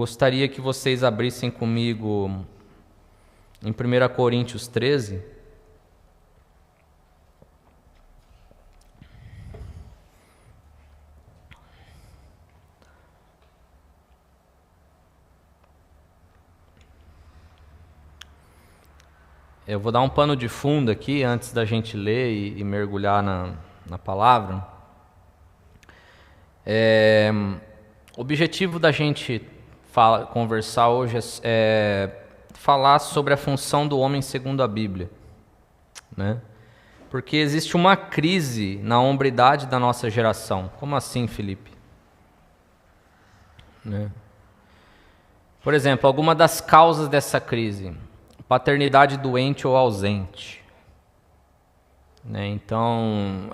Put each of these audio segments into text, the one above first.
gostaria que vocês abrissem comigo em 1 Coríntios 13. Eu vou dar um pano de fundo aqui antes da gente ler e mergulhar na palavra. O objetivo da gente conversar hoje é falar sobre a função do homem segundo a Bíblia, né? Porque existe uma crise na hombridade da nossa geração. Como assim, Felipe? Né? Por exemplo, alguma das causas dessa crise: paternidade doente ou ausente. Né? Então,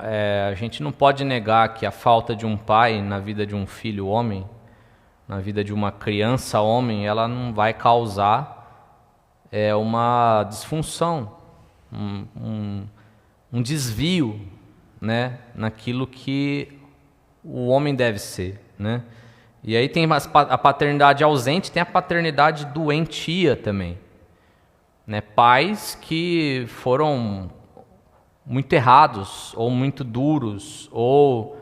a gente não pode negar que a falta de um pai na vida de um filho homem, na vida de uma criança homem, ela não vai causar uma disfunção, um desvio, né, naquilo que o homem deve ser, né? E aí tem a paternidade ausente, tem a paternidade doentia também, né? Pais que foram muito errados, ou muito duros, ou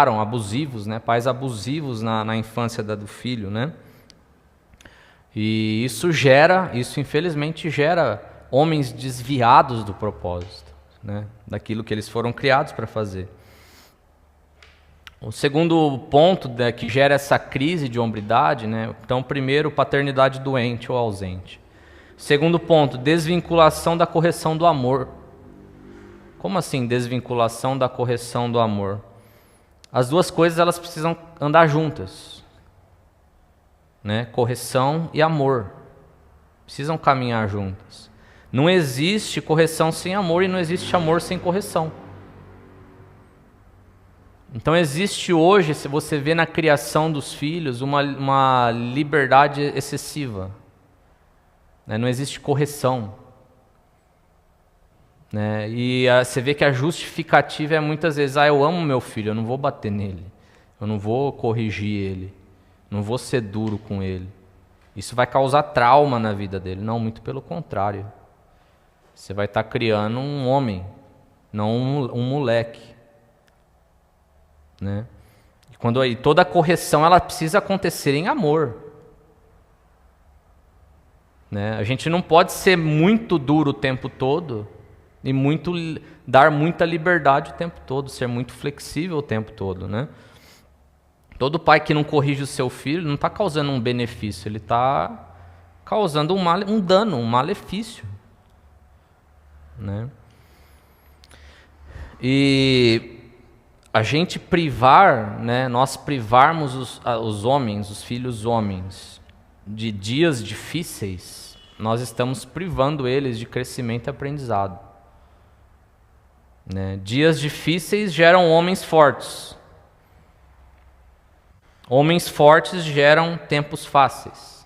abusivos, né? Pais abusivos na infância do filho, né? E isso infelizmente gera homens desviados do propósito, né? Daquilo que eles foram criados para fazer. O segundo ponto que gera essa crise de hombridade, né? Então, primeiro, paternidade doente ou ausente. Segundo ponto, desvinculação da correção do amor. Como assim desvinculação da correção do amor? As duas coisas elas precisam andar juntas, né? Correção e amor precisam caminhar juntas. Não existe correção sem amor e não existe amor sem correção. Então existe hoje, se você vê na criação dos filhos, uma liberdade excessiva, né? Não existe correção, né? E você vê que a justificativa é muitas vezes: eu amo meu filho, eu não vou bater nele, eu não vou corrigir ele, não vou ser duro com ele. Isso vai causar trauma na vida dele. Não, muito pelo contrário. Você vai estar criando um homem, não um moleque, né? E toda correção ela precisa acontecer em amor, né? A gente não pode ser muito duro o tempo todo e dar muita liberdade o tempo todo, ser muito flexível o tempo todo, né? Todo pai que não corrige o seu filho não está causando um benefício, ele está causando um dano, um malefício, né? E a gente né, nós privarmos os homens, os filhos homens, de dias difíceis, nós estamos privando eles de crescimento e aprendizado, né? Dias difíceis geram homens fortes. Homens fortes geram tempos fáceis.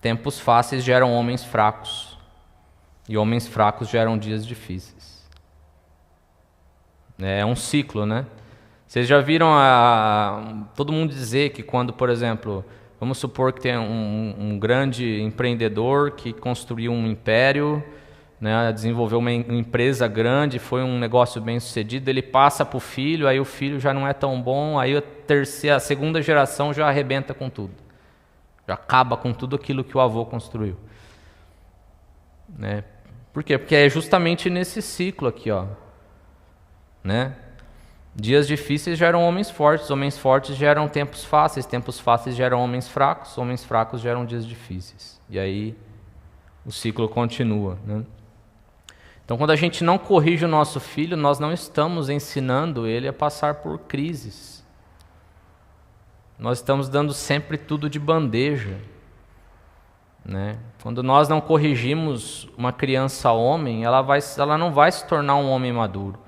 Tempos fáceis geram homens fracos. E homens fracos geram dias difíceis. É um ciclo, né? Vocês já viram todo mundo dizer que quando, por exemplo, vamos supor que tem um grande empreendedor que construiu um império, né, desenvolveu uma empresa grande, foi um negócio bem sucedido, ele passa para o filho, aí o filho já não é tão bom, aí a segunda geração já arrebenta com tudo. Já acaba com tudo aquilo que o avô construiu. Né? Por quê? Porque é justamente nesse ciclo aqui, ó. Né? Dias difíceis geram homens fortes geram tempos fáceis geram homens fracos geram dias difíceis. E aí o ciclo continua, né? Então, quando a gente não corrige o nosso filho, nós não estamos ensinando ele a passar por crises. Nós estamos dando sempre tudo de bandeja, né? Quando nós não corrigimos uma criança homem, ela não vai se tornar um homem maduro.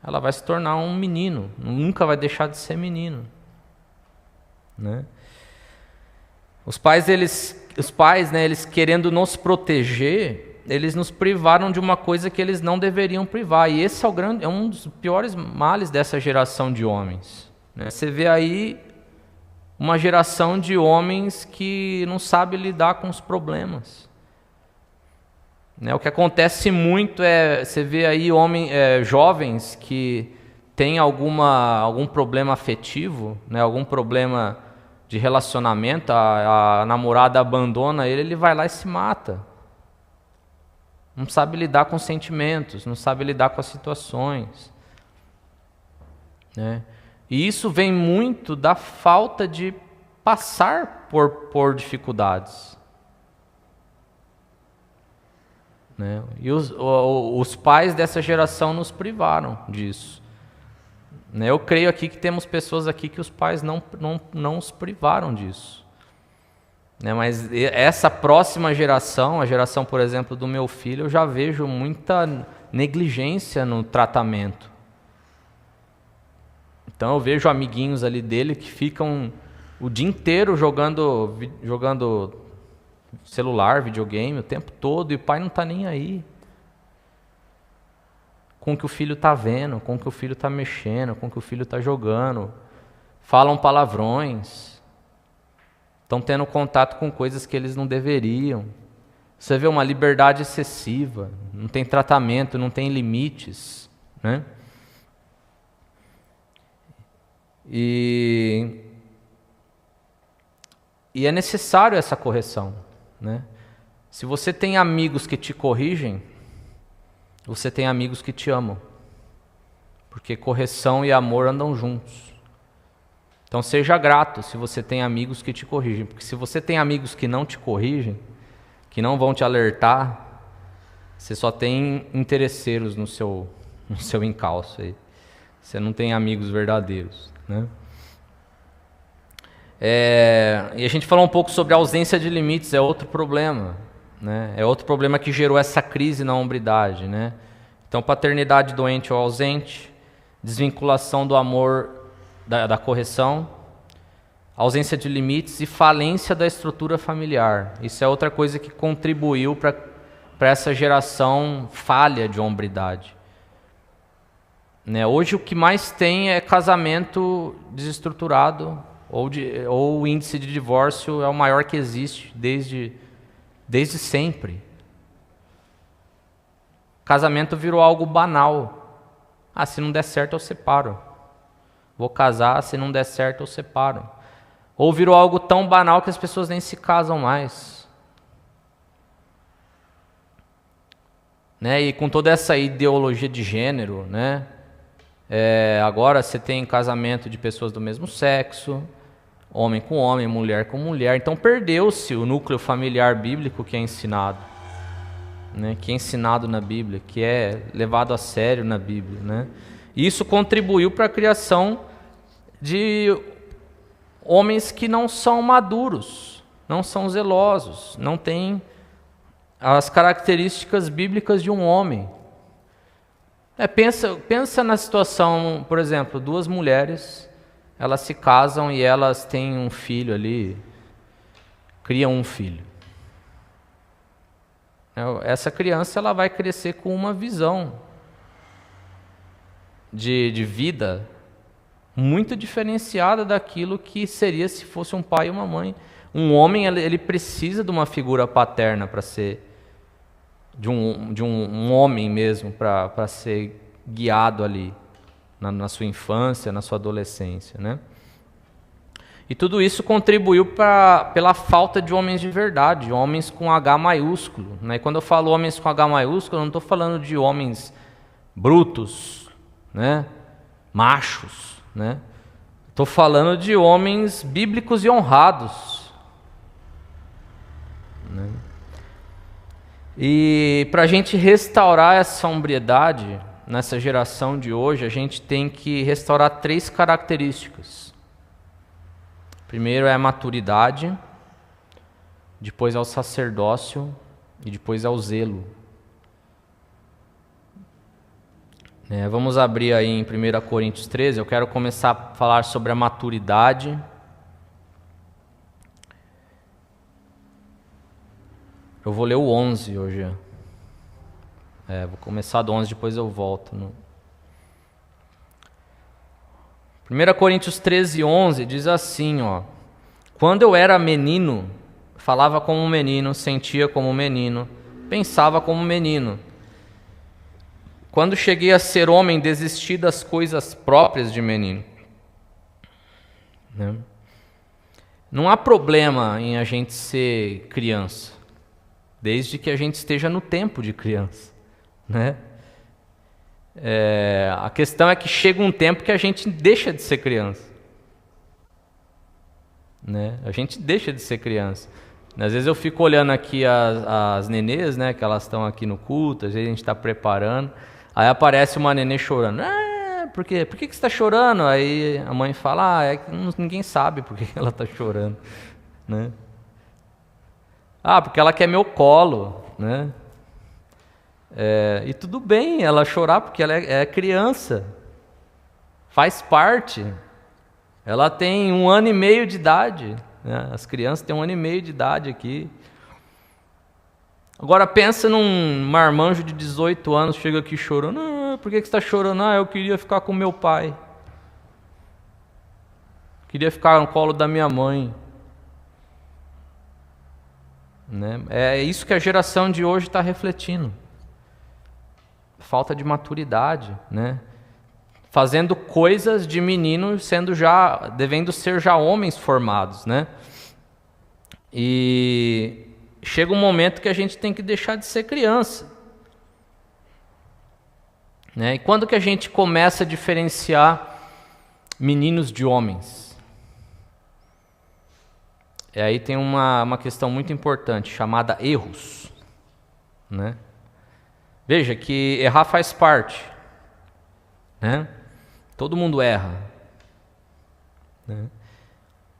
Ela vai se tornar um menino, nunca vai deixar de ser menino, né? Os pais, né, eles querendo nos proteger, eles nos privaram de uma coisa que eles não deveriam privar. E esse é um dos piores males dessa geração de homens, né? Você vê aí uma geração de homens que não sabe lidar com os problemas. Né? O que acontece muito é, você vê aí jovens que têm algum problema afetivo, né? Algum problema de relacionamento, a namorada abandona ele vai lá e se mata. Não sabe lidar com sentimentos, não sabe lidar com as situações. Né? E isso vem muito da falta de passar por dificuldades. Né? E os pais dessa geração nos privaram disso. Né? Eu creio aqui que temos pessoas aqui que os pais não os privaram disso. Né? Mas essa próxima geração, a geração, por exemplo, do meu filho, eu já vejo muita negligência no tratamento. Então eu vejo amiguinhos ali dele que ficam o dia inteiro jogando celular, videogame, o tempo todo, e o pai não está nem aí com o que o filho está vendo, com o que o filho está mexendo, com o que o filho está jogando. Falam palavrões, estão tendo contato com coisas que eles não deveriam. Você vê uma liberdade excessiva, não tem tratamento, não tem limites, né? E é necessário essa correção, né? Se você tem amigos que te corrigem, você tem amigos que te amam, porque correção e amor andam juntos. Então seja grato se você tem amigos que te corrigem, porque se você tem amigos que não te corrigem, que não vão te alertar, você só tem interesseiros no seu encalço aí. Você não tem amigos verdadeiros, né? E a gente falou um pouco sobre a ausência de limites, é outro problema, né? É outro problema que gerou essa crise na hombridade, né? Então, paternidade doente ou ausente, desvinculação do amor, da correção, ausência de limites e falência da estrutura familiar. Isso é outra coisa que contribuiu para essa geração falha de hombridade. Né? Hoje o que mais tem é casamento desestruturado, ou o índice de divórcio é o maior que existe desde sempre. Casamento virou algo banal. Se não der certo eu separo. Vou casar, se não der certo eu separo. Ou virou algo tão banal que as pessoas nem se casam mais. Né? E com toda essa ideologia de gênero, né? Agora você tem casamento de pessoas do mesmo sexo, homem com homem, mulher com mulher. Então perdeu-se o núcleo familiar bíblico que é ensinado, né? Que é ensinado na Bíblia, que é levado a sério na Bíblia, né? E isso contribuiu para a criação de homens que não são maduros, não são zelosos, não têm as características bíblicas de um homem. Pensa na situação, por exemplo, duas mulheres, elas se casam e elas têm um filho ali, criam um filho. Essa criança ela vai crescer com uma visão de vida muito diferenciada daquilo que seria se fosse um pai e uma mãe. Um homem ele precisa de uma figura paterna para ser de um homem mesmo, para ser guiado ali na sua infância, na sua adolescência, né? E tudo isso contribuiu pela falta de homens de verdade, homens com H maiúsculo, né? E quando eu falo homens com H maiúsculo, eu não estou falando de homens brutos, né? Machos, né? Estou falando de homens bíblicos e honrados, né? E para a gente restaurar essa sobriedade nessa geração de hoje, a gente tem que restaurar 3 características. Primeiro é a maturidade, depois é o sacerdócio e depois é o zelo. Vamos abrir aí em 1 Coríntios 13, eu quero começar a falar sobre a maturidade. Eu vou ler o 11 hoje. Vou começar do 11, depois eu volto. 1 Coríntios 13, 11 diz assim, ó: Quando eu era menino, falava como um menino, sentia como um menino, pensava como um menino. Quando cheguei a ser homem, desisti das coisas próprias de menino. Né? Não há problema em a gente ser criança, desde que a gente esteja no tempo de criança. Né? A questão é que chega um tempo que a gente deixa de ser criança. Né? A gente deixa de ser criança. Às vezes eu fico olhando aqui as nenês, né, que elas estão aqui no culto, às vezes a gente está preparando, aí aparece uma nenê chorando. Por quê? Por que você está chorando? Aí a mãe fala, é que ninguém sabe por que ela está chorando. Né? Porque ela quer meu colo. Né? E tudo bem ela chorar porque ela é criança. Faz parte. Ela tem 1 ano e meio de idade. Né? As crianças têm 1 ano e meio de idade aqui. Agora pensa num marmanjo de 18 anos, chega aqui chorando. Por que você está chorando? Eu queria ficar com meu pai. Queria ficar no colo da minha mãe. Né? É isso que a geração de hoje está refletindo. Falta de maturidade, né? Fazendo coisas de meninos, devendo ser já homens formados, né? E chega um momento que a gente tem que deixar de ser criança. Né? E quando que a gente começa a diferenciar meninos de homens? E aí tem uma questão muito importante, chamada erros. Né? Veja que errar faz parte. Né? Todo mundo erra. Né?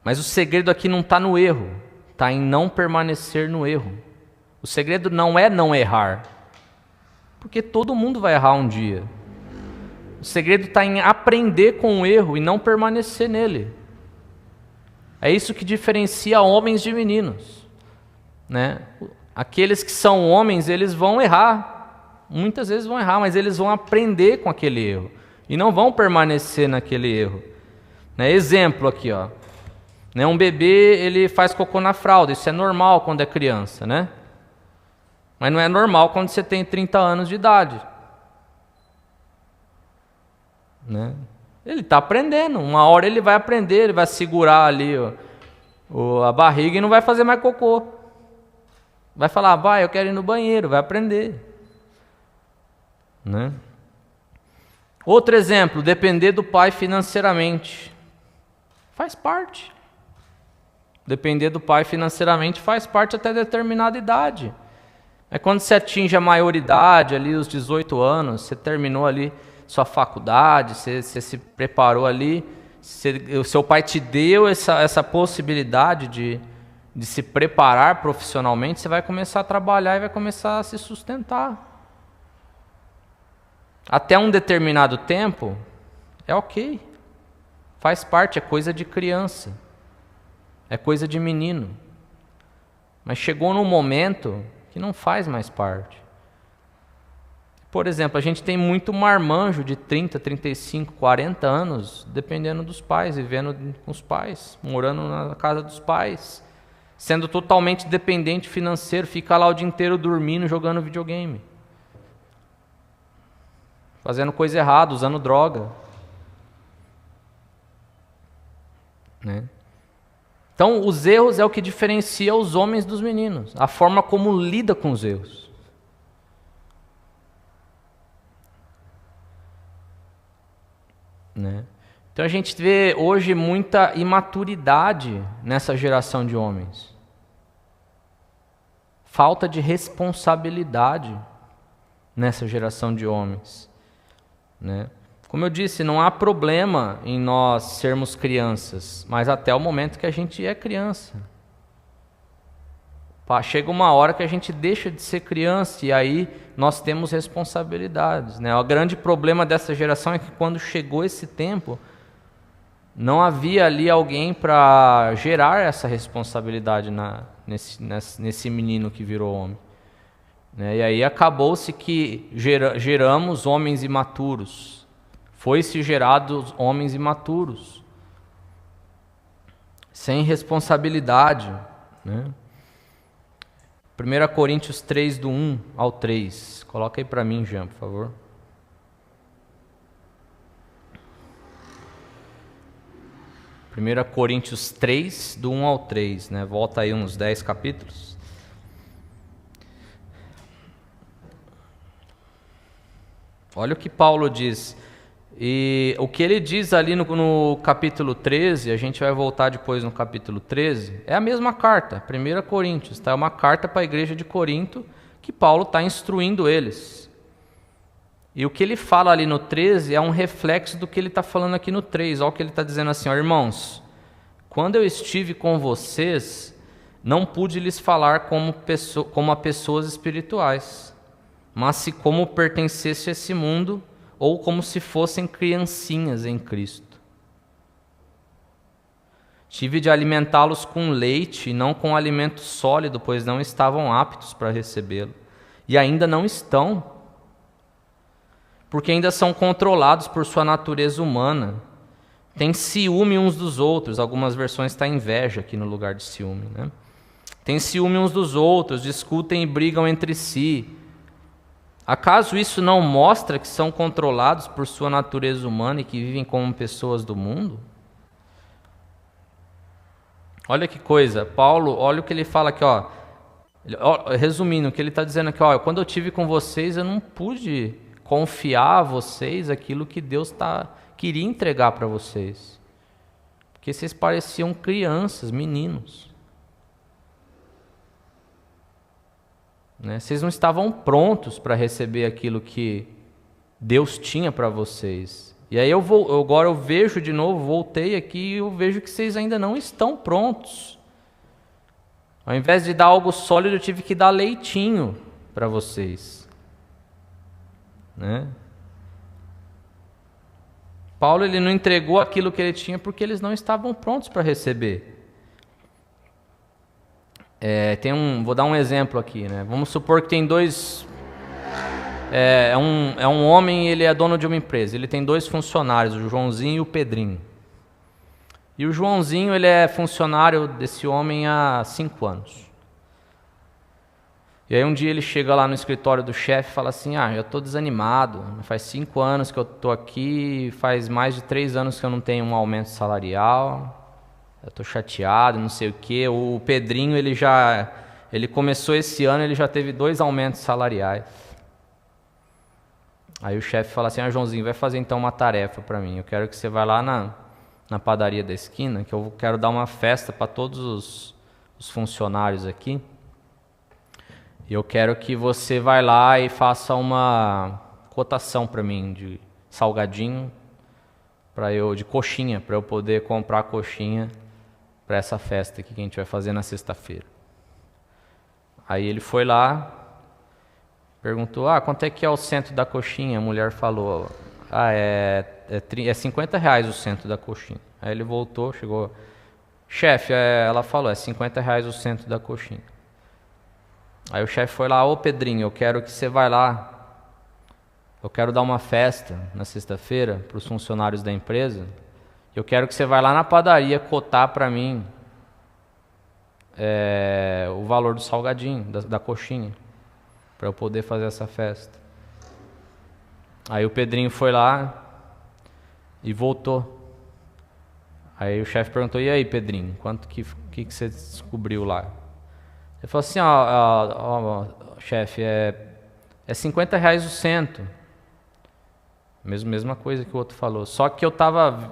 Mas o segredo aqui não está no erro, está em não permanecer no erro. O segredo não é não errar, porque todo mundo vai errar um dia. O segredo está em aprender com o erro e não permanecer nele. É isso que diferencia homens de meninos. Né? Aqueles que são homens, eles vão errar. Muitas vezes vão errar, mas eles vão aprender com aquele erro. E não vão permanecer naquele erro. Né? Exemplo aqui, ó. Né? Um bebê, ele faz cocô na fralda. Isso é normal quando é criança, né? Mas não é normal quando você tem 30 anos de idade. Né? Ele está aprendendo. Uma hora ele vai aprender, ele vai segurar ali a barriga e não vai fazer mais cocô. Vai falar, eu quero ir no banheiro, vai aprender. Né? Outro exemplo, depender do pai financeiramente. Faz parte. Depender do pai financeiramente faz parte até determinada idade. É quando você atinge a maioridade, ali os 18 anos, você terminou ali sua faculdade, você se preparou ali, o seu pai te deu essa possibilidade de se preparar profissionalmente, você vai começar a trabalhar e vai começar a se sustentar. Até um determinado tempo, é ok. Faz parte, é coisa de criança. É coisa de menino. Mas chegou num momento que não faz mais parte. Por exemplo, a gente tem muito marmanjo de 30, 35, 40 anos, dependendo dos pais, vivendo com os pais, morando na casa dos pais, sendo totalmente dependente financeiro, fica lá o dia inteiro dormindo, jogando videogame. Fazendo coisa errada, usando droga. Né? Então, os erros é o que diferencia os homens dos meninos. A forma como lida com os erros. Né? Então, a gente vê hoje muita imaturidade nessa geração de homens. Falta de responsabilidade nessa geração de homens. Né? Como eu disse, não há problema em nós sermos crianças, mas até o momento que a gente é criança. Chega uma hora que a gente deixa de ser criança e aí nós temos responsabilidades. Né? O grande problema dessa geração é que quando chegou esse tempo, não havia ali alguém para gerar essa responsabilidade nesse menino que virou homem. Né? E aí acabou-se que geramos homens imaturos. Foi-se gerados homens imaturos. sem responsabilidade, né? 1 Coríntios 3, do 1 ao 3. Coloca aí para mim, Jean, por favor. 1 Coríntios 3, do 1 ao 3, né? Volta aí uns 10 capítulos. Olha o que Paulo diz. E o que ele diz ali no capítulo 13, a gente vai voltar depois no capítulo 13, é a mesma carta, 1 Coríntios, tá? É uma carta para a igreja de Corinto que Paulo está instruindo eles. E o que ele fala ali no 13 é um reflexo do que ele está falando aqui no 3. Olha o que ele está dizendo assim, ó, irmãos, quando eu estive com vocês, não pude lhes falar como a pessoas espirituais, mas se como pertencesse a esse mundo, ou como se fossem criancinhas em Cristo. Tive de alimentá-los com leite e não com alimento sólido, pois não estavam aptos para recebê-lo. E ainda não estão, porque ainda são controlados por sua natureza humana. Tem ciúme uns dos outros. Algumas versões está inveja aqui no lugar de ciúme, né? Tem ciúme uns dos outros, discutem e brigam entre si. Acaso isso não mostra que são controlados por sua natureza humana e que vivem como pessoas do mundo? Olha que coisa, Paulo, olha o que ele fala aqui, ó. Resumindo, o que ele está dizendo aqui, ó, quando eu estive com vocês, eu não pude confiar a vocês aquilo que Deus queria entregar para vocês. Porque vocês pareciam crianças, meninos. Né? Vocês não estavam prontos para receber aquilo que Deus tinha para vocês. E aí agora eu vejo de novo, voltei aqui e eu vejo que vocês ainda não estão prontos. Ao invés de dar algo sólido, eu tive que dar leitinho para vocês. Né? Paulo ele não entregou aquilo que ele tinha porque eles não estavam prontos para receber. Vou dar um exemplo aqui, né? Vamos supor que tem dois. É um homem, ele é dono de uma empresa. Ele tem dois funcionários, o Joãozinho e o Pedrinho. E o Joãozinho ele é funcionário desse homem há 5 anos. E aí um dia ele chega lá no escritório do chefe e fala assim, eu estou desanimado, faz 5 anos que eu estou aqui, faz mais de 3 anos que eu não tenho um aumento salarial, eu estou chateado, não sei o quê. O Pedrinho, ele começou esse ano, ele já teve 2 aumentos salariais. Aí o chefe fala assim, Joãozinho, vai fazer então uma tarefa para mim, eu quero que você vá lá na padaria da esquina, que eu quero dar uma festa para todos os funcionários aqui. E eu quero que você vá lá e faça uma cotação para mim de salgadinho, de coxinha, para eu poder comprar coxinha para essa festa aqui que a gente vai fazer na sexta-feira. Aí ele foi lá, perguntou, quanto é que é o cento da coxinha? A mulher falou, é R$50 o cento da coxinha. Aí ele voltou, chegou, chefe, ela falou, é R$50 o cento da coxinha. Aí o chefe foi lá, Pedrinho, eu quero que você vá lá, eu quero dar uma festa na sexta-feira para os funcionários da empresa, eu quero que você vá lá na padaria cotar para mim o valor do salgadinho, da coxinha, para eu poder fazer essa festa. Aí o Pedrinho foi lá e voltou. Aí o chefe perguntou, e aí Pedrinho, quanto que você descobriu lá? Ele falou assim, chefe, é R$50 o cento. Mesma coisa que o outro falou. Só que eu estava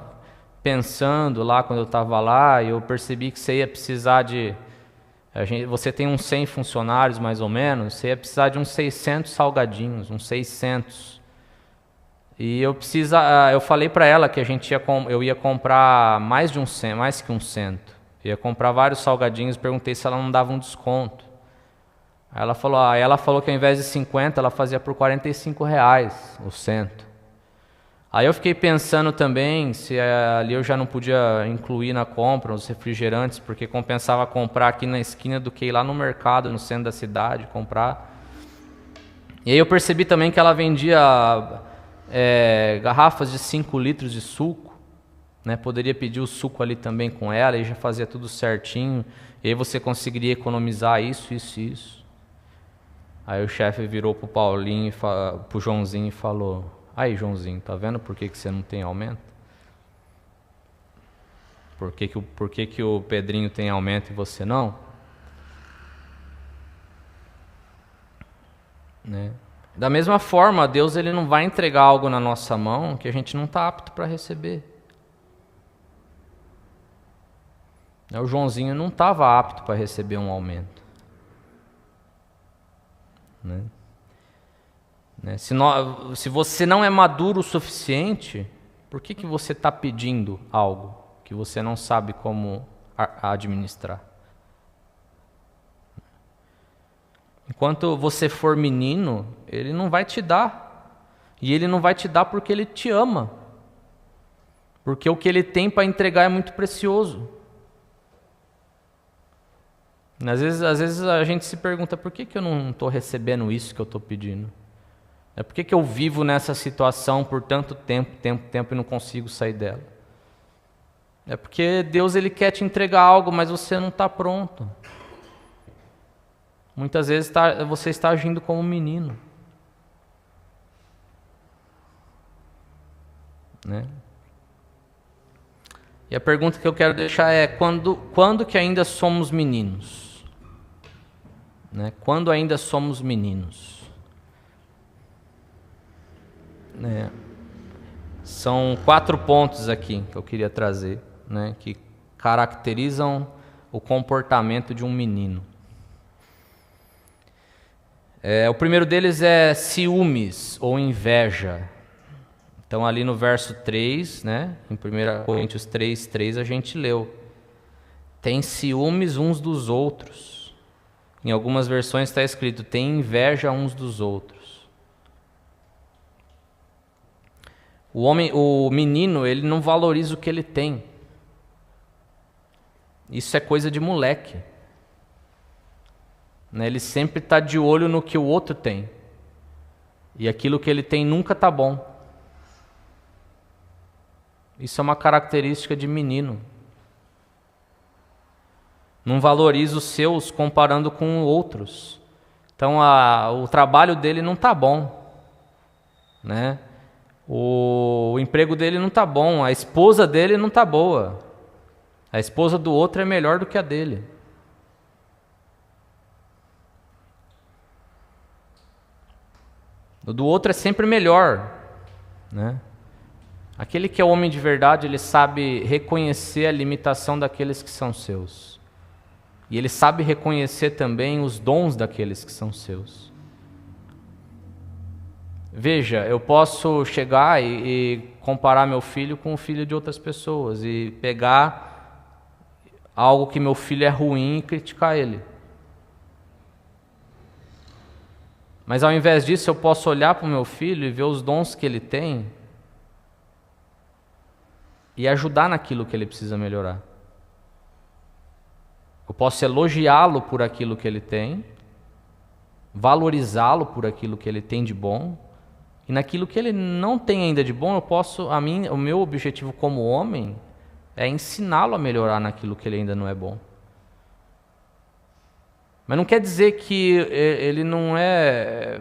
pensando lá, quando eu estava lá, e eu percebi que você ia precisar você tem uns 100 funcionários mais ou menos, você ia precisar de uns 600 salgadinhos, uns 600. E eu falei para ela que eu ia comprar mais que um cento. Ia comprar vários salgadinhos, perguntei se ela não dava um desconto. Aí ela falou que ao invés de 50, ela fazia por R$45 o cento. Aí eu fiquei pensando também se ali eu já não podia incluir na compra os refrigerantes, porque compensava comprar aqui na esquina do que ir lá no mercado, no centro da cidade, comprar. E aí eu percebi também que ela vendia garrafas de 5 litros de suco. né? Poderia pedir o suco ali também com ela e já fazia tudo certinho. E aí você conseguiria economizar isso, isso e isso. Aí o chefe virou pro Paulinho, pro Joãozinho e falou: aí, Joãozinho, tá vendo por que você não tem aumento? Por que o Pedrinho tem aumento e você não? Né? Da mesma forma, Deus ele não vai entregar algo na nossa mão que a gente não está apto para receber. O Joãozinho não estava apto para receber um aumento. Né? Se você não é maduro o suficiente, por que você está pedindo algo que você não sabe como administrar? Enquanto você for menino, ele não vai te dar. E ele não vai te dar porque ele te ama. Porque o que ele tem para entregar é muito precioso. Às vezes a gente se pergunta: por que eu não estou recebendo isso que eu estou pedindo? Por que eu vivo nessa situação por tanto tempo e não consigo sair dela? É porque Deus ele quer te entregar algo, mas você não está pronto. Muitas vezes você está agindo como um menino. Né? E a pergunta que eu quero deixar é: quando que ainda somos meninos? Né? Quando ainda somos meninos? Né? São 4 pontos aqui que eu queria trazer, né, que caracterizam o comportamento de um menino. O primeiro deles é ciúmes ou inveja. Então ali no verso 3, né, em 1 Coríntios 3:3 a gente leu: tem ciúmes uns dos outros. Em algumas versões está escrito: tem inveja uns dos outros. O menino, ele não valoriza o que ele tem. Isso é coisa de moleque. Né? Ele sempre está de olho no que o outro tem. E aquilo que ele tem nunca está bom. Isso é uma característica de menino. Não valoriza os seus comparando com outros. Então o trabalho dele não está bom. Né? O emprego dele não está bom, a esposa dele não está boa. A esposa do outro é melhor do que a dele. O do outro é sempre melhor. Né? Aquele que é homem de verdade, ele sabe reconhecer a limitação daqueles que são seus. E ele sabe reconhecer também os dons daqueles que são seus. Veja, eu posso chegar e comparar meu filho com o filho de outras pessoas e pegar algo que meu filho é ruim e criticar ele. Mas ao invés disso, eu posso olhar para o meu filho e ver os dons que ele tem e ajudar naquilo que ele precisa melhorar. Eu posso elogiá-lo por aquilo que ele tem, valorizá-lo por aquilo que ele tem de bom. E naquilo que ele não tem ainda de bom, o meu objetivo como homem é ensiná-lo a melhorar naquilo que ele ainda não é bom. Mas não quer dizer que ele não é,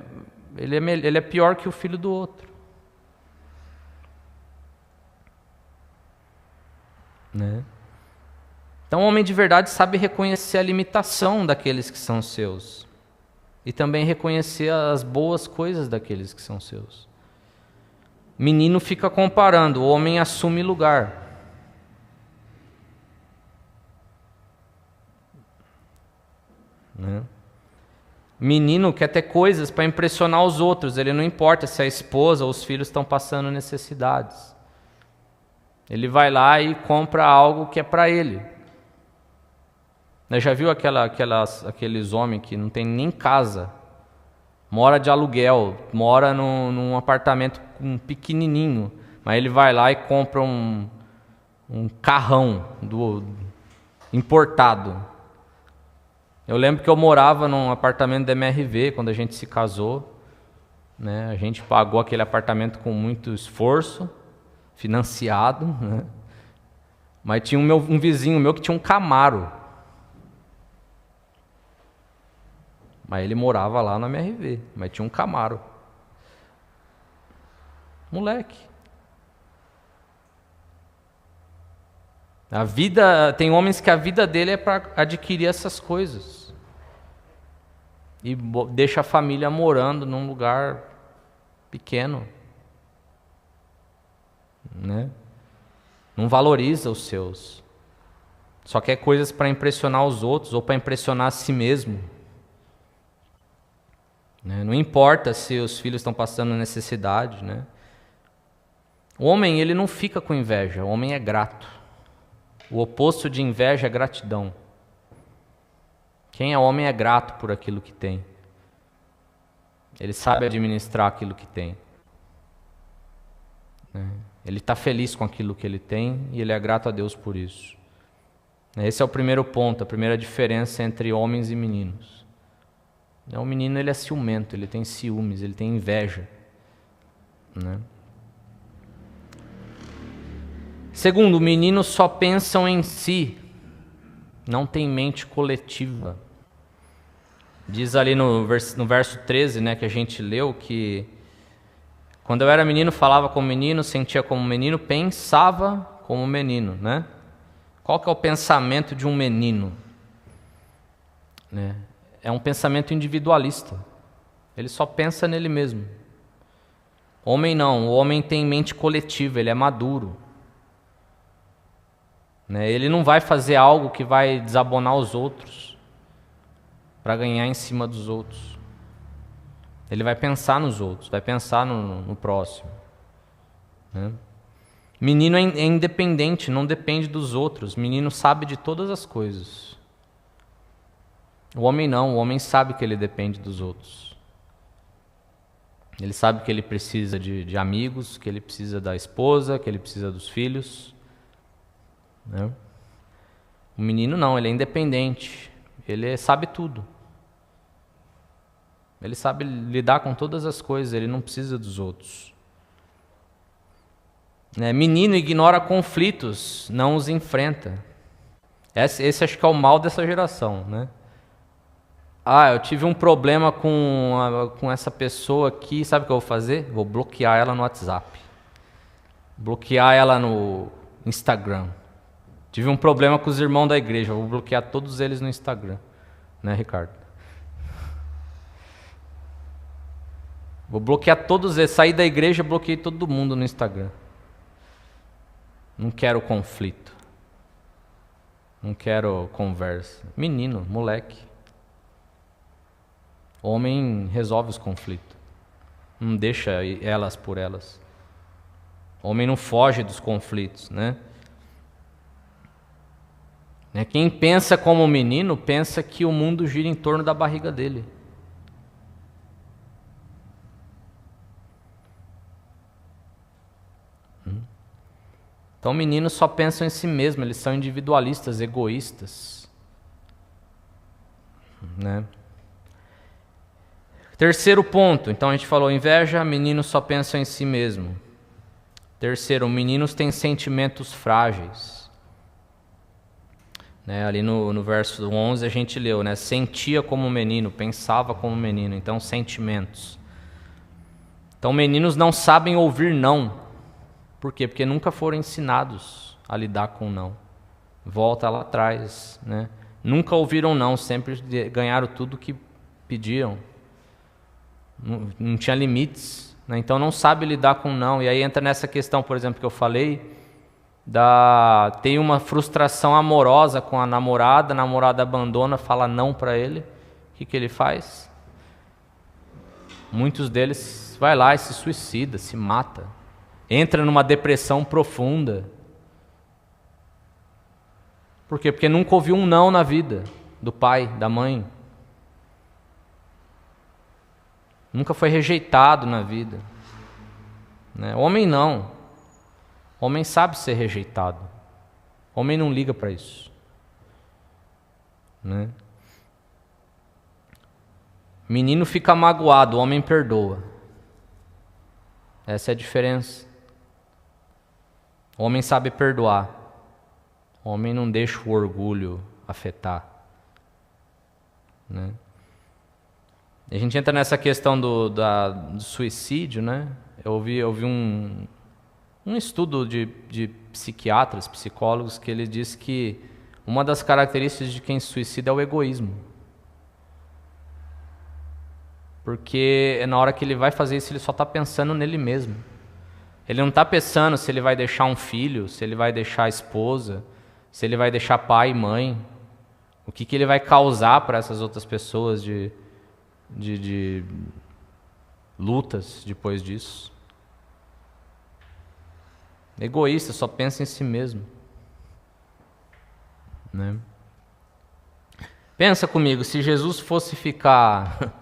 ele é pior que o filho do outro. Né? Então o homem de verdade sabe reconhecer a limitação daqueles que são seus. E também reconhecer as boas coisas daqueles que são seus. Menino fica comparando, o homem assume lugar. Né? Menino quer ter coisas para impressionar os outros, ele não importa se a esposa ou os filhos estão passando necessidades. Ele vai lá e compra algo que é para ele. Já viu aqueles homens que não tem nem casa, mora de aluguel, mora num apartamento pequenininho, mas ele vai lá e compra um carrão importado. Eu lembro que eu morava num apartamento da MRV quando a gente se casou. Né? A gente pagou aquele apartamento com muito esforço, financiado. Né? Mas tinha um vizinho meu que tinha um Camaro. Mas ele morava lá na MRV, mas tinha um Camaro. Moleque. Tem homens que a vida dele é para adquirir essas coisas. E deixa a família morando num lugar pequeno. Né? Não valoriza os seus. Só quer coisas para impressionar os outros ou para impressionar a si mesmo. Né? Não importa se os filhos estão passando necessidade. Né? O homem, ele não fica com inveja, o homem é grato. O oposto de inveja é gratidão. Quem é homem é grato por aquilo que tem. Ele sabe administrar aquilo que tem. Né? Ele está feliz com aquilo que ele tem e ele é grato a Deus por isso. Esse é o primeiro ponto, a primeira diferença entre homens e meninos. O menino, ele é ciumento, ele tem ciúmes, ele tem inveja. Né? Segundo, o menino só pensam em si, não tem mente coletiva. Diz ali no verso 13, né, que a gente leu, que quando eu era menino, falava como menino, sentia como menino, pensava como menino. Né? Qual que é o pensamento de um menino? Né? É um pensamento individualista. Ele só pensa nele mesmo. Homem não, o homem tem mente coletiva, ele é maduro. Né? Ele não vai fazer algo que vai desabonar os outros para ganhar em cima dos outros. Ele vai pensar nos outros, vai pensar no próximo. Né? Menino é independente, não depende dos outros. Menino sabe de todas as coisas. O homem não, o homem sabe que ele depende dos outros. Ele sabe que ele precisa de amigos, que ele precisa da esposa, que ele precisa dos filhos. Né? O menino não, ele é independente, ele sabe tudo. Ele sabe lidar com todas as coisas, ele não precisa dos outros. Menino ignora conflitos, não os enfrenta. Esse acho que é o mal dessa geração, né? Eu tive um problema com essa pessoa aqui, sabe o que eu vou fazer? Vou bloquear ela no WhatsApp. Bloquear ela no Instagram. Tive um problema com os irmãos da igreja, vou bloquear todos eles no Instagram. Né, Ricardo? Vou bloquear todos eles. Saí da igreja, bloqueei todo mundo no Instagram. Não quero conflito. Não quero conversa. Menino, moleque. Homem resolve os conflitos. Não deixa elas por elas. Homem não foge dos conflitos, né? Quem pensa como menino, pensa que o mundo gira em torno da barriga dele. Então, meninos só pensam em si mesmos, eles são individualistas, egoístas. Né? Terceiro ponto, então a gente falou inveja, meninos só pensam em si mesmo. Terceiro, meninos têm sentimentos frágeis. Ali no verso 11 a gente leu, né? Sentia como menino, pensava como menino, então sentimentos. Então meninos não sabem ouvir não. Por quê? Porque nunca foram ensinados a lidar com não. Volta lá atrás, né? Nunca ouviram não, sempre ganharam tudo que pediam. Não tinha limites, né? Então não sabe lidar com não. E aí entra nessa questão, por exemplo, que eu falei, tem uma frustração amorosa com a namorada abandona, fala não para ele. O que ele faz? Muitos deles vai lá e se suicida, se mata. Entra numa depressão profunda. Por quê? Porque nunca ouviu um não na vida do pai, da mãe. Nunca foi rejeitado na vida. Homem não. Homem sabe ser rejeitado. Homem não liga para isso. Menino fica magoado, homem perdoa. Essa é a diferença. O homem sabe perdoar. O homem não deixa o orgulho afetar, né? A gente entra nessa questão do suicídio, né? Eu ouvi um estudo de psiquiatras, psicólogos, que ele diz que uma das características de quem se suicida é o egoísmo. Porque na hora que ele vai fazer isso, ele só está pensando nele mesmo. Ele não está pensando se ele vai deixar um filho, se ele vai deixar a esposa, se ele vai deixar pai e mãe. O que ele vai causar para essas outras pessoas de lutas depois disso. Egoísta, só pensa em si mesmo, né? Pensa comigo, se Jesus fosse ficar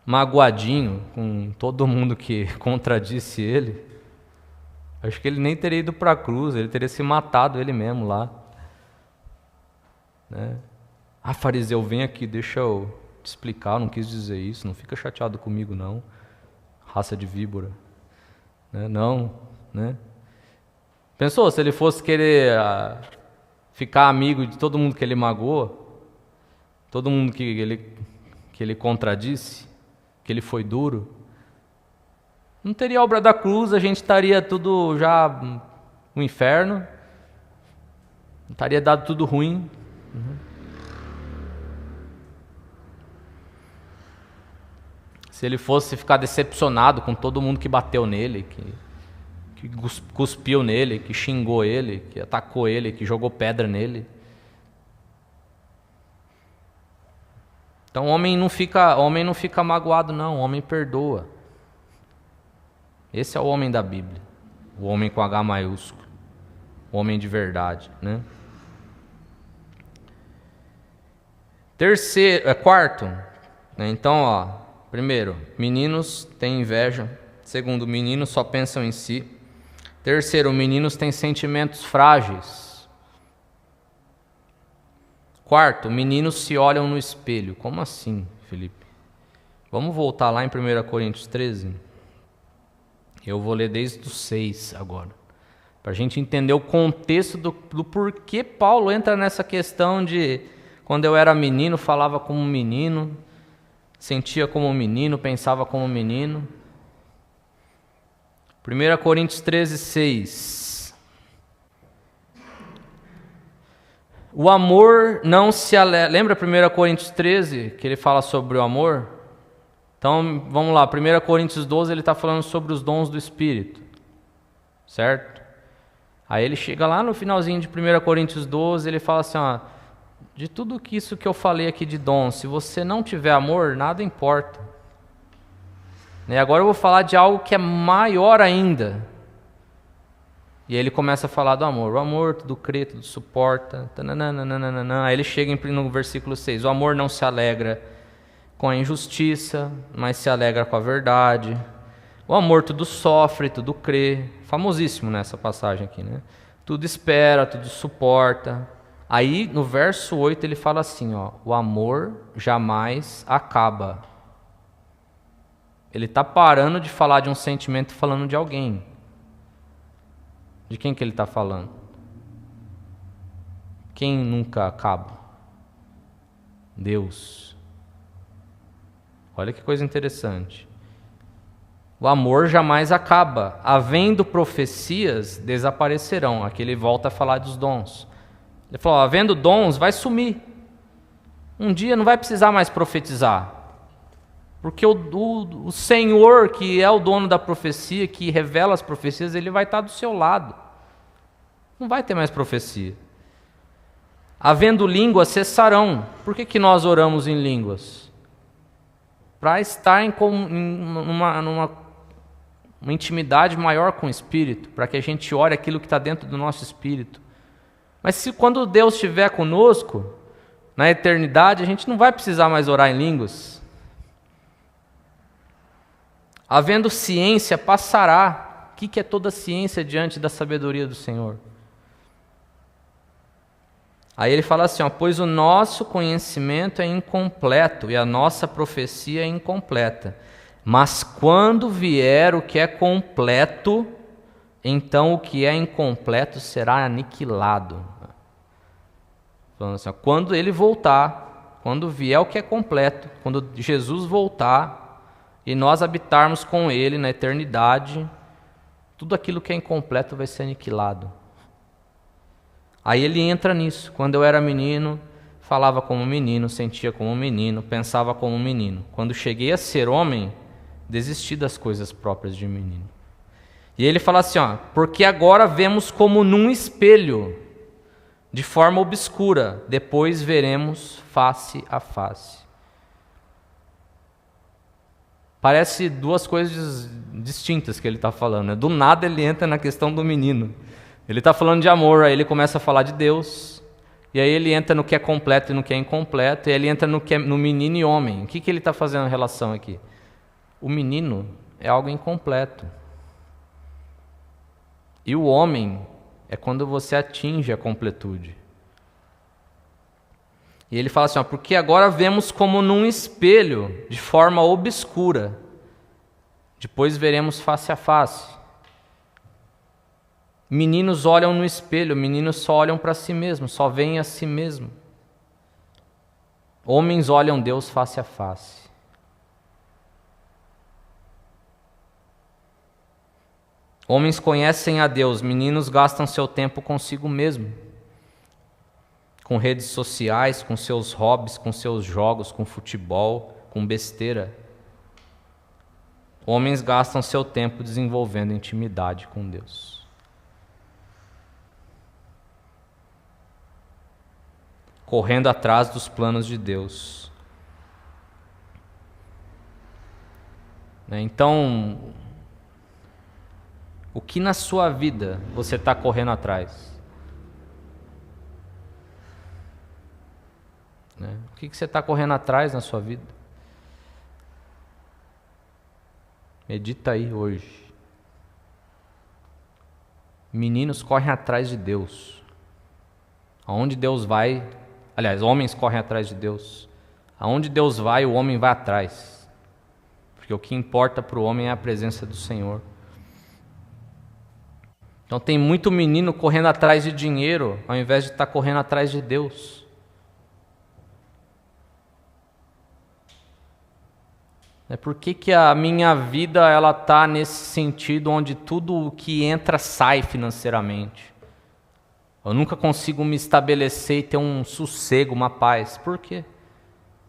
magoadinho com todo mundo que contradisse ele, acho que ele nem teria ido para a cruz, ele teria se matado ele mesmo lá, né? Ah, fariseu, vem aqui, deixa eu te explicar, eu não quis dizer isso, não fica chateado comigo não, raça de víbora, né? Não, né? Pensou se ele fosse querer ficar amigo de todo mundo que ele magoou, todo mundo que ele contradisse, que ele foi duro? Não teria obra da cruz, a gente estaria tudo já no inferno, estaria dado tudo ruim. Se ele fosse ficar decepcionado com todo mundo que bateu nele, que cuspiu nele, que xingou ele, que atacou ele, que jogou pedra nele. Então o homem não fica magoado não, o homem perdoa. Esse é o homem da Bíblia, o homem com H maiúsculo, o homem de verdade, né? Quarto, né? Então, ó, primeiro, meninos têm inveja. Segundo, meninos só pensam em si. Terceiro, meninos têm sentimentos frágeis. Quarto, meninos se olham no espelho. Como assim, Felipe? Vamos voltar lá em 1 Coríntios 13? Eu vou ler desde o 6 agora, para a gente entender o contexto do porquê Paulo entra nessa questão de quando eu era menino, falava como menino, sentia como menino, pensava como menino. 1 Coríntios 13, 6. O amor não se alegra. Lembra 1 Coríntios 13, que ele fala sobre o amor? Então, vamos lá. 1 Coríntios 12, ele está falando sobre os dons do Espírito. Certo? Aí ele chega lá no finalzinho de 1 Coríntios 12, ele fala assim, ó, de tudo isso que eu falei aqui de dons, se você não tiver amor, nada importa. E agora eu vou falar de algo que é maior ainda. E aí ele começa a falar do amor. O amor tudo crê, tudo suporta. Aí ele chega no versículo 6. O amor não se alegra com a injustiça, mas se alegra com a verdade. O amor tudo sofre, tudo crê. Famosíssimo nessa passagem aqui, né? Tudo espera, tudo suporta. Aí no verso 8 ele fala assim, ó, o amor jamais acaba. Ele está parando de falar de um sentimento, falando de alguém. De quem que ele está falando? Quem nunca acaba? Deus. Olha que coisa interessante. O amor jamais acaba. Havendo profecias, desaparecerão. Aqui ele volta a falar dos dons. Ele falou, havendo dons, vai sumir. Um dia não vai precisar mais profetizar. Porque o Senhor, que é o dono da profecia, que revela as profecias, ele vai estar do seu lado. Não vai ter mais profecia. Havendo línguas, cessarão. Por que nós oramos em línguas? Para estar numa intimidade maior com o Espírito, para que a gente ore aquilo que está dentro do nosso Espírito. Mas se quando Deus estiver conosco, na eternidade, a gente não vai precisar mais orar em línguas. Havendo ciência, passará. O que é toda ciência diante da sabedoria do Senhor? Aí ele fala assim, ó, pois o nosso conhecimento é incompleto e a nossa profecia é incompleta. Mas quando vier o que é completo, então o que é incompleto será aniquilado. Falando assim, ó, quando ele voltar, quando vier o que é completo, quando Jesus voltar e nós habitarmos com ele na eternidade, tudo aquilo que é incompleto vai ser aniquilado. Aí ele entra nisso. Quando eu era menino, falava como menino, sentia como menino, pensava como menino. Quando cheguei a ser homem, desisti das coisas próprias de menino. E ele fala assim, ó, porque agora vemos como num espelho, de forma obscura, depois veremos face a face. Parece duas coisas distintas que ele está falando, né? Do nada ele entra na questão do menino. Ele está falando de amor, aí ele começa a falar de Deus, e aí ele entra no que é completo e no que é incompleto, e aí ele entra no menino e homem. O que ele está fazendo em relação aqui? O menino é algo incompleto. E o homem é quando você atinge a completude. E ele fala assim, ó, porque agora vemos como num espelho, de forma obscura, depois veremos face a face. Meninos olham no espelho, meninos só olham para si mesmos, só veem a si mesmo. Homens olham Deus face a face. Homens conhecem a Deus, meninos gastam seu tempo consigo mesmo. Com redes sociais, com seus hobbies, com seus jogos, com futebol, com besteira. Homens gastam seu tempo desenvolvendo intimidade com Deus. Correndo atrás dos planos de Deus. Então, o que na sua vida você está correndo atrás? O que você está correndo atrás na sua vida? Medita aí hoje. Meninos correm atrás de Deus. Aonde Deus vai, aliás, homens correm atrás de Deus. Aonde Deus vai, o homem vai atrás. Porque o que importa para o homem é a presença do Senhor. Então tem muito menino correndo atrás de dinheiro, ao invés de estar correndo atrás de Deus. Por que a minha vida ela está nesse sentido onde tudo o que entra sai financeiramente? Eu nunca consigo me estabelecer e ter um sossego, uma paz. Por quê?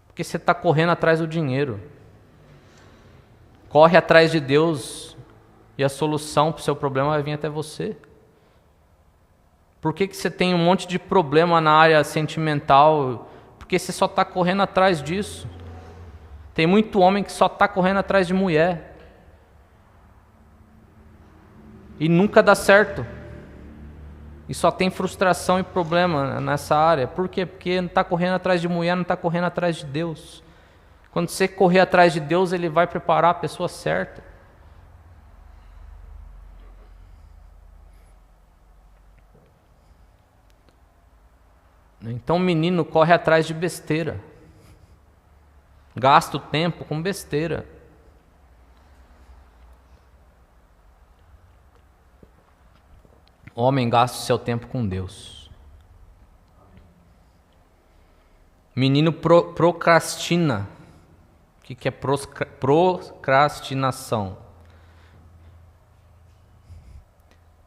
Porque você está correndo atrás do dinheiro. Corre atrás de Deus e a solução para o seu problema vai vir até você. Por que você tem um monte de problema na área sentimental? Porque você só está correndo atrás disso. Tem muito homem que só está correndo atrás de mulher. E nunca dá certo. E só tem frustração e problema nessa área. Por quê? Porque não está correndo atrás de mulher, não está correndo atrás de Deus. Quando você correr atrás de Deus, Ele vai preparar a pessoa certa. Então o menino corre atrás de besteira. Gasta o tempo com besteira. O homem gasta o seu tempo com Deus. Menino procrastina. O que é procrastinação?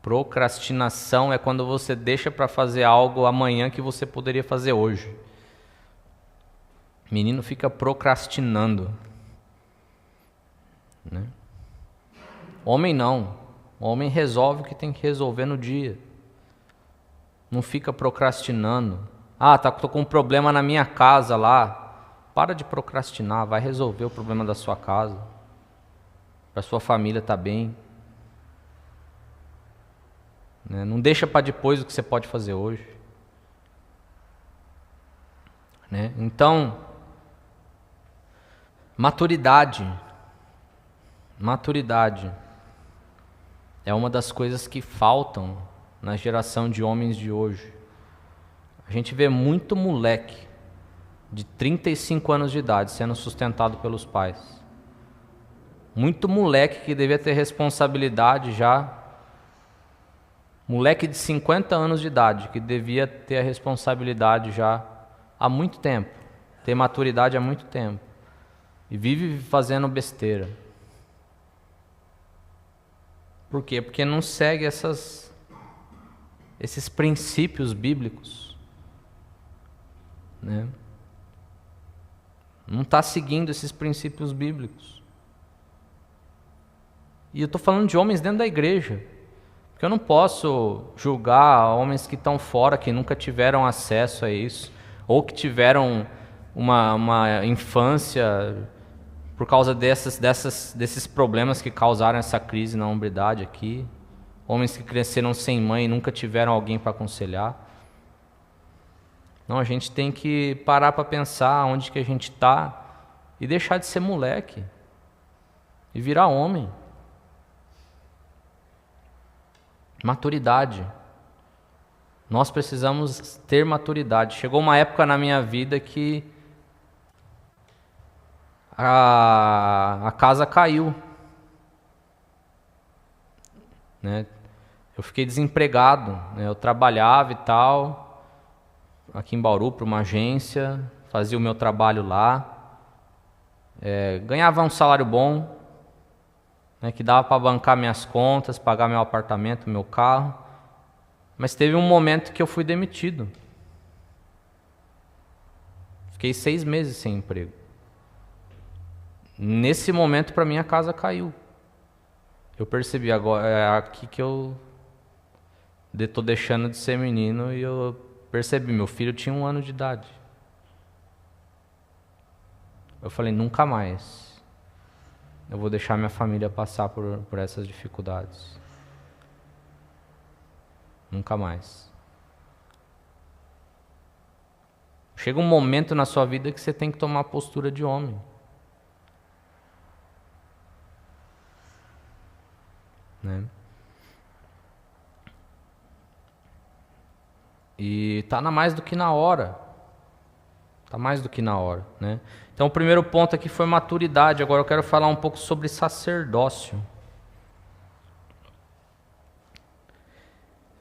Procrastinação é quando você deixa para fazer algo amanhã que você poderia fazer hoje. Menino fica procrastinando. Homem não. O homem resolve o que tem que resolver no dia. Não fica procrastinando. Tô com um problema na minha casa lá. Para de procrastinar, vai resolver o problema da sua casa. Para sua família estar bem. Não deixa para depois o que você pode fazer hoje. Então, maturidade é uma das coisas que faltam na geração de homens de hoje. A gente vê muito moleque de 35 anos de idade sendo sustentado pelos pais. Muito moleque que devia ter responsabilidade já Moleque de 50 anos de idade, que devia ter a responsabilidade já há muito tempo, ter maturidade há muito tempo, e vive fazendo besteira. Por quê? Porque não segue esses princípios bíblicos, né? Não está seguindo esses princípios bíblicos. E eu estou falando de homens dentro da igreja, porque eu não posso julgar homens que estão fora, que nunca tiveram acesso a isso, ou que tiveram uma infância por causa desses problemas que causaram essa crise na hombridade aqui. Homens que cresceram sem mãe e nunca tiveram alguém para aconselhar. Não, a gente tem que parar para pensar onde que a gente está e deixar de ser moleque e virar homem. Maturidade. Nós precisamos ter maturidade. Chegou uma época na minha vida que a casa caiu, né? Eu fiquei desempregado, né? Eu trabalhava e tal, aqui em Bauru, para uma agência, fazia o meu trabalho lá, ganhava um salário bom, né, que dava para bancar minhas contas, pagar meu apartamento, meu carro, mas teve um momento que eu fui demitido. Fiquei 6 meses sem emprego. Nesse momento, para mim, a casa caiu. Eu percebi, agora é aqui que eu estou deixando de ser menino, e eu percebi, meu filho tinha 1 ano de idade. Eu falei, nunca mais eu vou deixar minha família passar por essas dificuldades. Nunca mais. Chega um momento na sua vida que você tem que tomar a postura de homem. Né? E tá mais do que na hora. Tá mais do que na hora, né? Então o primeiro ponto aqui foi maturidade. Agora eu quero falar um pouco sobre sacerdócio.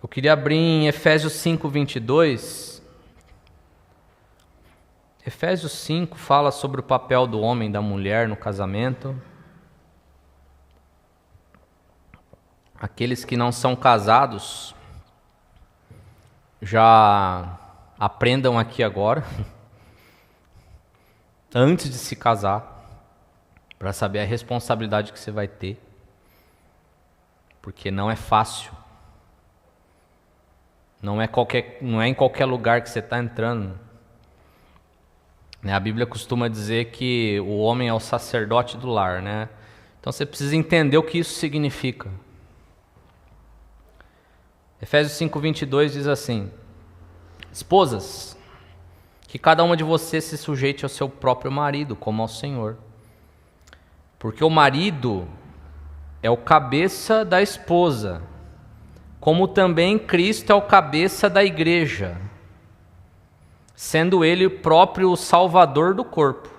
Eu queria abrir em Efésios 5, 22. Efésios 5 fala sobre o papel do homem e da mulher no casamento. Aqueles que não são casados, já aprendam aqui agora, antes de se casar, para saber a responsabilidade que você vai ter, porque não é fácil. Não é em qualquer lugar que você está entrando. A Bíblia costuma dizer que o homem é o sacerdote do lar, né? Então você precisa entender o que isso significa. Efésios 5, 22 diz assim: esposas, que cada uma de vocês se sujeite ao seu próprio marido, como ao Senhor. Porque o marido é o cabeça da esposa, como também Cristo é o cabeça da igreja, sendo ele próprio o salvador do corpo.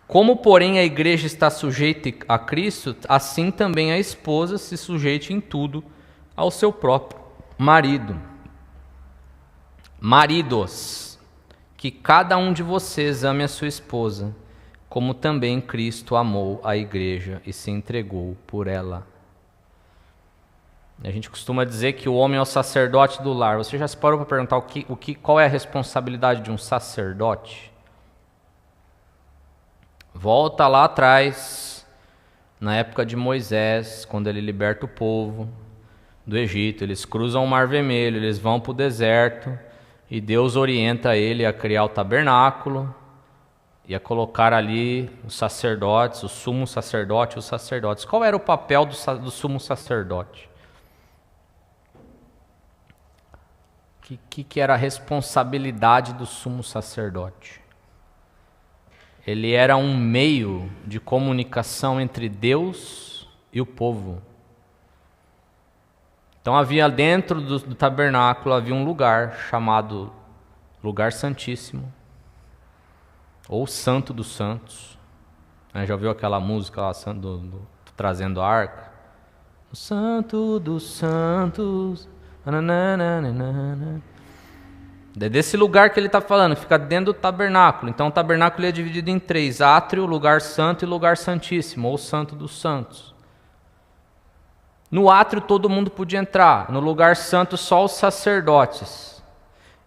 Como, porém, a igreja está sujeita a Cristo, assim também a esposa se sujeite em tudo ao seu próprio marido. Maridos, que cada um de vocês ame a sua esposa, como também Cristo amou a igreja e se entregou por ela. A gente costuma dizer que o homem é o sacerdote do lar. Você já se parou para perguntar qual é a responsabilidade de um sacerdote? Volta lá atrás, na época de Moisés, quando ele liberta o povo do Egito. Eles cruzam o Mar Vermelho, eles vão para o deserto, e Deus orienta ele a criar o tabernáculo e a colocar ali os sacerdotes, o sumo sacerdote e os sacerdotes. Qual era o papel do sumo sacerdote? Que era a responsabilidade do sumo sacerdote? Ele era um meio de comunicação entre Deus e o povo. Então havia dentro do tabernáculo havia um lugar chamado Lugar Santíssimo, ou Santo dos Santos. Já ouviu aquela música lá, trazendo a arca? o Santo dos Santos. Nananana. É desse lugar que ele está falando, fica dentro do tabernáculo. Então o tabernáculo é dividido em 3: átrio, lugar santo e lugar santíssimo, ou Santo dos Santos. No átrio todo mundo podia entrar, no lugar santo só os sacerdotes.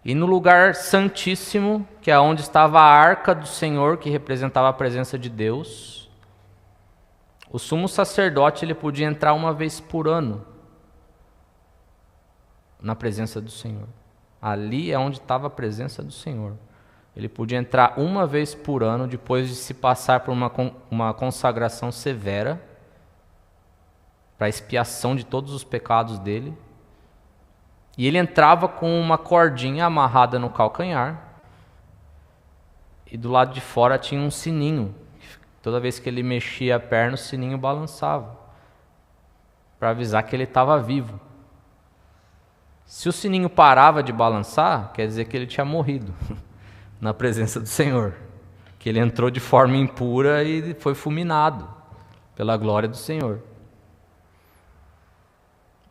E no lugar santíssimo, que é onde estava a arca do Senhor, que representava a presença de Deus, o sumo sacerdote ele podia entrar uma vez por ano na presença do Senhor. Ali é onde estava a presença do Senhor. Ele podia entrar uma vez por ano, depois de se passar por uma consagração severa, para a expiação de todos os pecados dele. E ele entrava com uma cordinha amarrada no calcanhar, e do lado de fora tinha um sininho. Toda vez que ele mexia a perna, o sininho balançava, para avisar que ele estava vivo. Se o sininho parava de balançar, quer dizer que ele tinha morrido na presença do Senhor, que ele entrou de forma impura e foi fulminado pela glória do Senhor.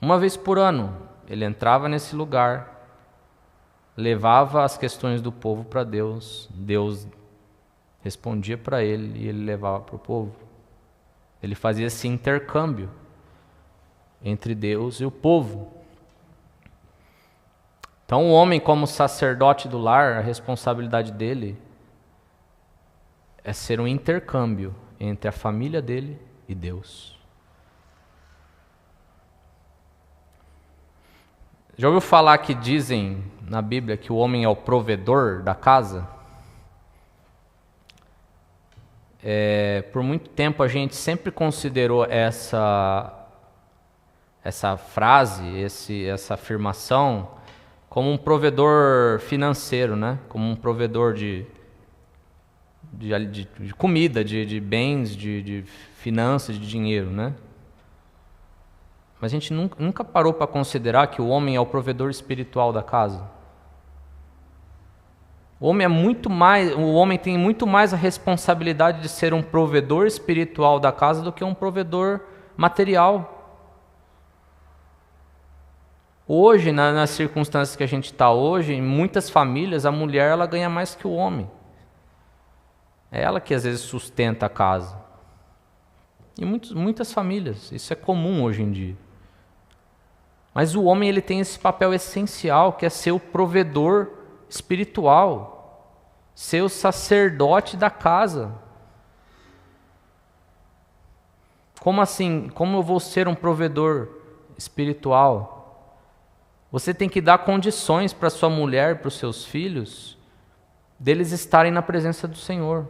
Uma vez por ano, ele entrava nesse lugar, levava as questões do povo para Deus, Deus respondia para ele e ele levava para o povo. Ele fazia esse intercâmbio entre Deus e o povo. Então o homem, como sacerdote do lar, a responsabilidade dele é ser um intercâmbio entre a família dele e Deus. Já ouviu falar que dizem na Bíblia que o homem é o provedor da casa? Por muito tempo a gente sempre considerou essa frase, essa afirmação, como um provedor financeiro, né? Como um provedor de comida, de bens, de finanças, de dinheiro, né? Mas a gente nunca parou para considerar que o homem é o provedor espiritual da casa. O homem tem muito mais a responsabilidade de ser um provedor espiritual da casa do que um provedor material. Hoje, nas circunstâncias que a gente está hoje, em muitas famílias, a mulher ela ganha mais que o homem. É ela que às vezes sustenta a casa. Em muitas famílias, isso é comum hoje em dia. Mas o homem ele tem esse papel essencial, que é ser o provedor espiritual, ser o sacerdote da casa. Como assim? Como eu vou ser um provedor espiritual? Você tem que dar condições para sua mulher, para os seus filhos, deles estarem na presença do Senhor.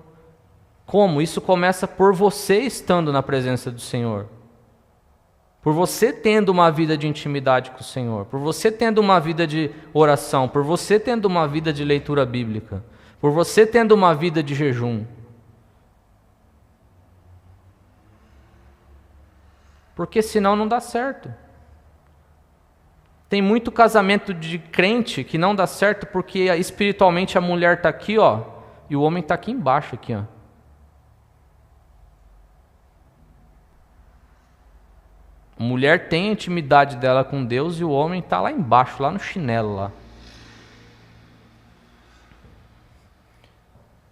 Como? Isso começa por você estando na presença do Senhor. Por você tendo uma vida de intimidade com o Senhor. Por você tendo uma vida de oração. Por você tendo uma vida de leitura bíblica. Por você tendo uma vida de jejum. Porque senão não dá certo. Tem muito casamento de crente que não dá certo porque espiritualmente a mulher está aqui, ó, e o homem está aqui embaixo, aqui, ó. A mulher tem a intimidade dela com Deus e o homem está lá embaixo, lá no chinelo lá.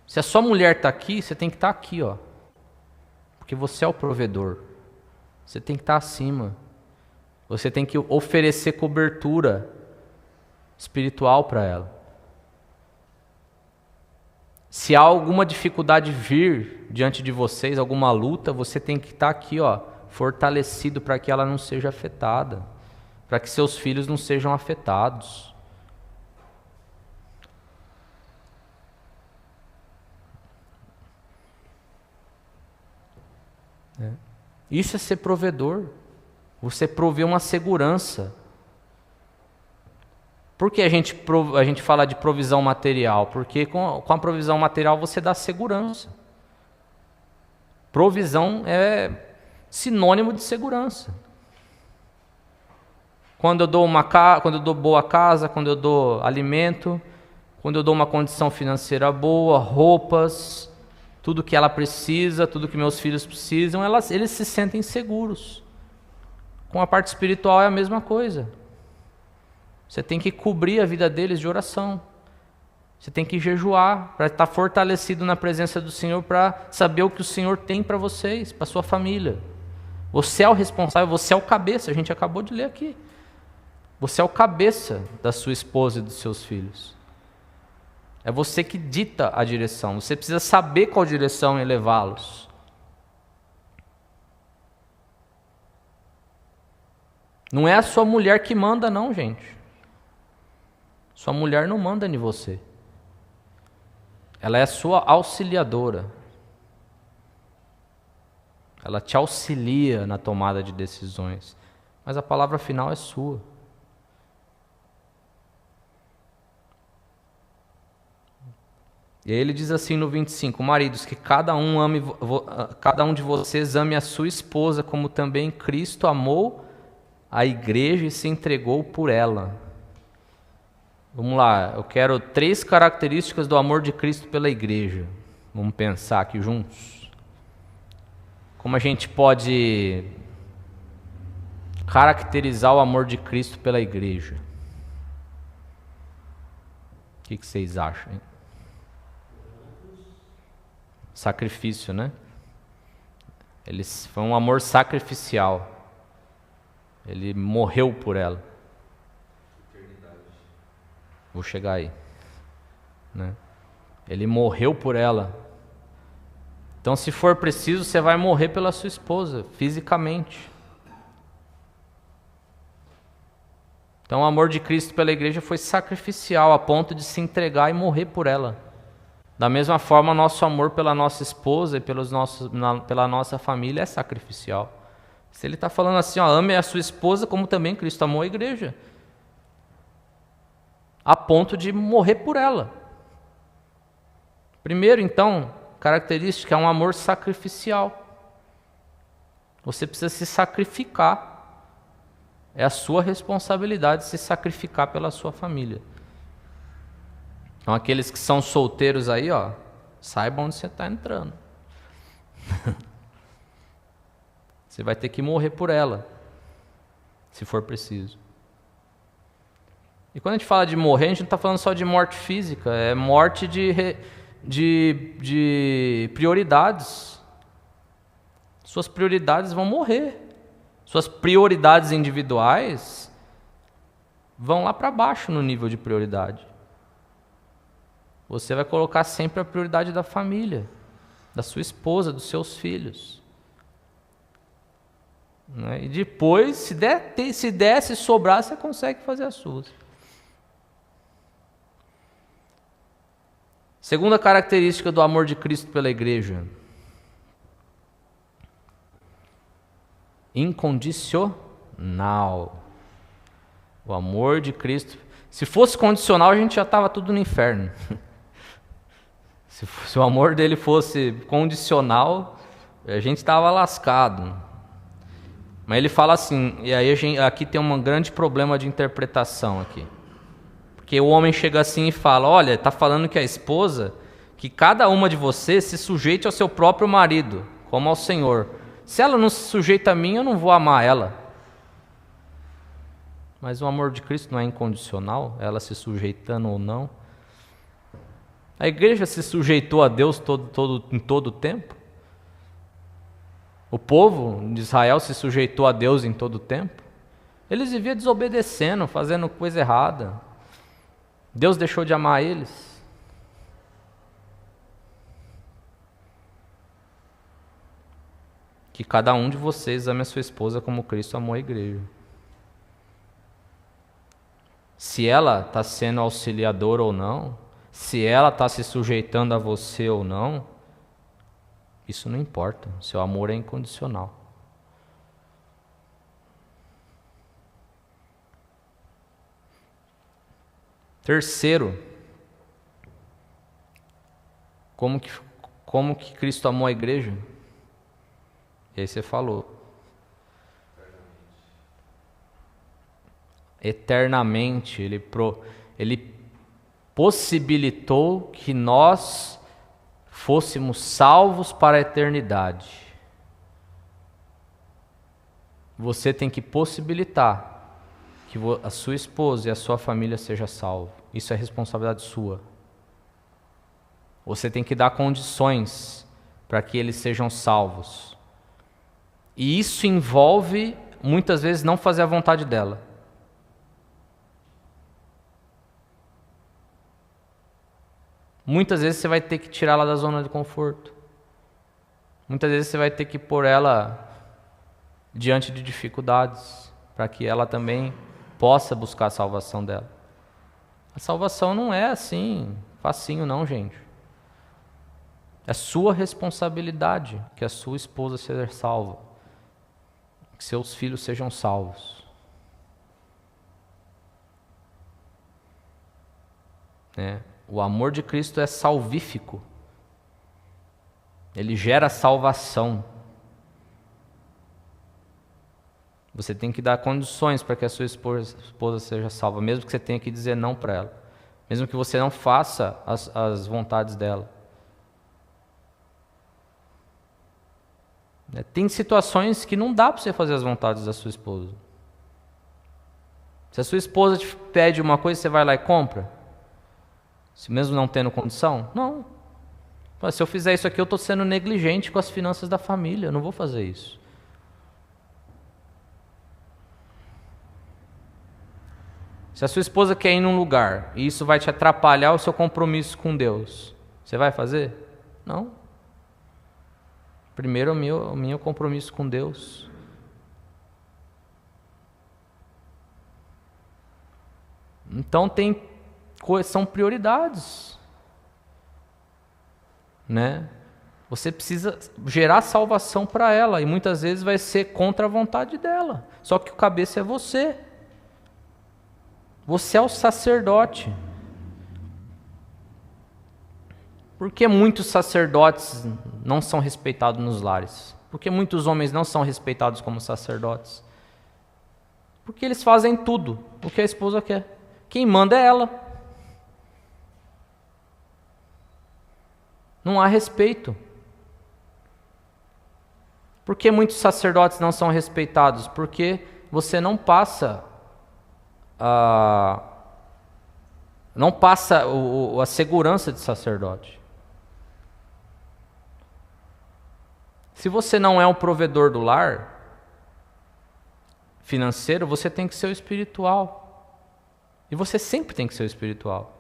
Se a sua mulher está aqui, você tem que estar aqui, ó. Porque você é o provedor. Você tem que estar acima. Você tem que oferecer cobertura espiritual para ela. Se há alguma dificuldade vir diante de vocês, alguma luta, você tem que estar aqui, ó, fortalecido para que ela não seja afetada, para que seus filhos não sejam afetados. Isso é ser provedor. Você provê uma segurança. Por que a gente fala de provisão material? Porque com a provisão material você dá segurança. Provisão é sinônimo de segurança. Quando eu dou boa casa, quando eu dou alimento, quando eu dou uma condição financeira boa, roupas, tudo que ela precisa, tudo que meus filhos precisam, eles se sentem seguros. Com a parte espiritual é a mesma coisa. Você tem que cobrir a vida deles de oração. Você tem que jejuar para estar fortalecido na presença do Senhor, para saber o que o Senhor tem para vocês, para sua família. Você é o responsável, você é o cabeça, a gente acabou de ler aqui. Você é o cabeça da sua esposa e dos seus filhos. É você que dita a direção. Você precisa saber qual direção e levá-los. Não é a sua mulher que manda, não, gente. Sua mulher não manda em você. Ela é a sua auxiliadora. Ela te auxilia na tomada de decisões. Mas a palavra final é sua. E aí ele diz assim no 25: maridos, que cada um de vocês ame a sua esposa, como também Cristo amou a igreja e se entregou por ela. Vamos lá, eu quero 3 características do amor de Cristo pela igreja. Vamos pensar aqui juntos. Como a gente pode caracterizar o amor de Cristo pela igreja? O que vocês acham, hein? Sacrifício, né? Foi um amor sacrificial. Ele morreu por ela. Vou chegar aí, né? Ele morreu por ela. Então, se for preciso, você vai morrer pela sua esposa, fisicamente. Então, o amor de Cristo pela igreja foi sacrificial, a ponto de se entregar e morrer por ela. Da mesma forma, nosso amor pela nossa esposa e pela nossa família é sacrificial. Se ele está falando assim, ó, ame a sua esposa como também Cristo amou a igreja, a ponto de morrer por ela. Primeiro, então, característica é um amor sacrificial. Você precisa se sacrificar. É a sua responsabilidade se sacrificar pela sua família. Então, aqueles que são solteiros aí, ó, saibam onde você está entrando. Você vai ter que morrer por ela, se for preciso. E quando a gente fala de morrer, a gente não está falando só de morte física, é morte de prioridades. Suas prioridades vão morrer. Suas prioridades individuais vão lá para baixo no nível de prioridade. Você vai colocar sempre a prioridade da família, da sua esposa, dos seus filhos. Né? E depois, se sobrar, você consegue fazer as suas. Segunda característica do amor de Cristo pela igreja: incondicional. O amor de Cristo. Se fosse condicional, a gente já estava tudo no inferno. Se o amor dele fosse condicional, a gente estava lascado. Mas ele fala assim, e aí aqui tem um grande problema de interpretação aqui. Porque o homem chega assim e fala, olha, está falando que a esposa, que cada uma de vocês se sujeite ao seu próprio marido, como ao Senhor. Se ela não se sujeita a mim, eu não vou amar ela. Mas o amor de Cristo não é incondicional, ela se sujeitando ou não. A igreja se sujeitou a Deus em todo o tempo. O povo de Israel se sujeitou a Deus em todo o tempo. Eles viviam desobedecendo, fazendo coisa errada. Deus deixou de amar eles. Que cada um de vocês ame a sua esposa como Cristo amou a igreja. Se ela está sendo auxiliadora ou não, se ela está se sujeitando a você ou não, isso não importa. Seu amor é incondicional. Terceiro, como que Cristo amou a igreja? E aí você falou. Eternamente, ele possibilitou que nós fôssemos salvos para a eternidade. você tem que possibilitar que a sua esposa e a sua família seja salvo. Isso é responsabilidade sua. Você tem que dar condições para que eles sejam salvos. E isso envolve, muitas vezes, não fazer a vontade dela. Muitas vezes você vai ter que tirá-la da zona de conforto. Muitas vezes você vai ter que pôr ela diante de dificuldades, para que ela também possa buscar a salvação dela. A salvação não é assim, facinho não, gente. É sua responsabilidade que a sua esposa seja salva, que seus filhos sejam salvos. O amor de Cristo é salvífico. Ele gera salvação. Você tem que dar condições para que a sua esposa seja salva, mesmo que você tenha que dizer não para ela, mesmo que você não faça as vontades dela. Tem situações que não dá para você fazer as vontades da sua esposa. Se a sua esposa te pede uma coisa, você vai lá e compra? Se mesmo não tendo condição? Não. Mas se eu fizer isso aqui, eu estou sendo negligente com as finanças da família, eu não vou fazer isso. Se a sua esposa quer ir num lugar e isso vai te atrapalhar o seu compromisso com Deus, você vai fazer? Não. Primeiro o meu compromisso com Deus. Então são prioridades, né? Você precisa gerar salvação para ela e muitas vezes vai ser contra a vontade dela. Só que o cabeça é você. Você é o sacerdote. Por que muitos sacerdotes não são respeitados nos lares? Por que muitos homens não são respeitados como sacerdotes? Porque eles fazem tudo o que a esposa quer. Quem manda é ela. Não há respeito. Por que muitos sacerdotes não são respeitados? Porque você não passa a segurança de sacerdote. Se você não é um provedor do lar financeiro, você tem que ser o espiritual. E você sempre tem que ser o espiritual.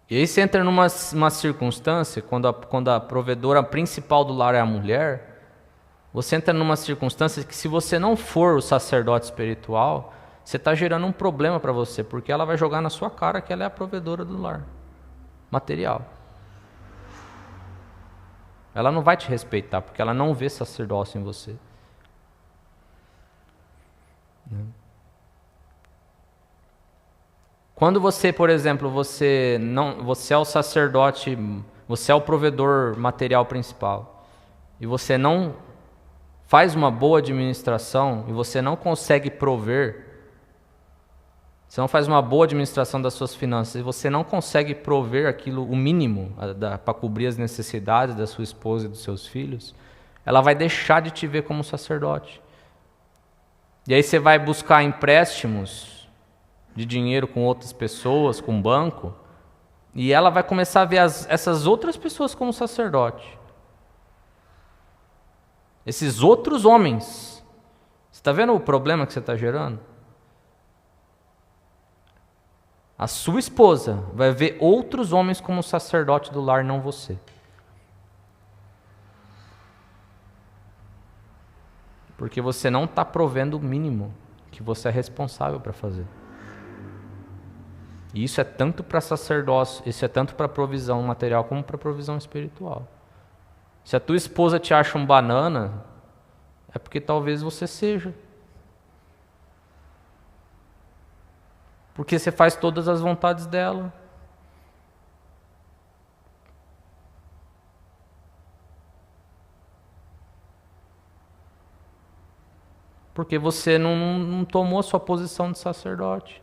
E aí você entra numa circunstância, quando a provedora principal do lar é a mulher, você entra numa circunstância que se você não for o sacerdote espiritual, você está gerando um problema para você, porque ela vai jogar na sua cara que ela é a provedora do lar material. Ela não vai te respeitar, porque ela não vê sacerdócio em você. Quando você, por exemplo, você é o sacerdote, você é o provedor material principal, e você não faz uma boa administração, e você não consegue prover, você não faz uma boa administração das suas finanças, e você não consegue prover aquilo, o mínimo, para cobrir as necessidades da sua esposa e dos seus filhos, ela vai deixar de te ver como sacerdote. E aí você vai buscar empréstimos de dinheiro com outras pessoas, com banco, e ela vai começar a ver essas outras pessoas como sacerdote. Esses outros homens. Você está vendo o problema que você está gerando? A sua esposa vai ver outros homens como sacerdote do lar, não você. Porque você não está provendo o mínimo que você é responsável para fazer. E isso é tanto para sacerdócio, isso é tanto para provisão material como para provisão espiritual. Se a tua esposa te acha um banana, é porque talvez você seja. Porque você faz todas as vontades dela. Porque você não tomou a sua posição de sacerdote.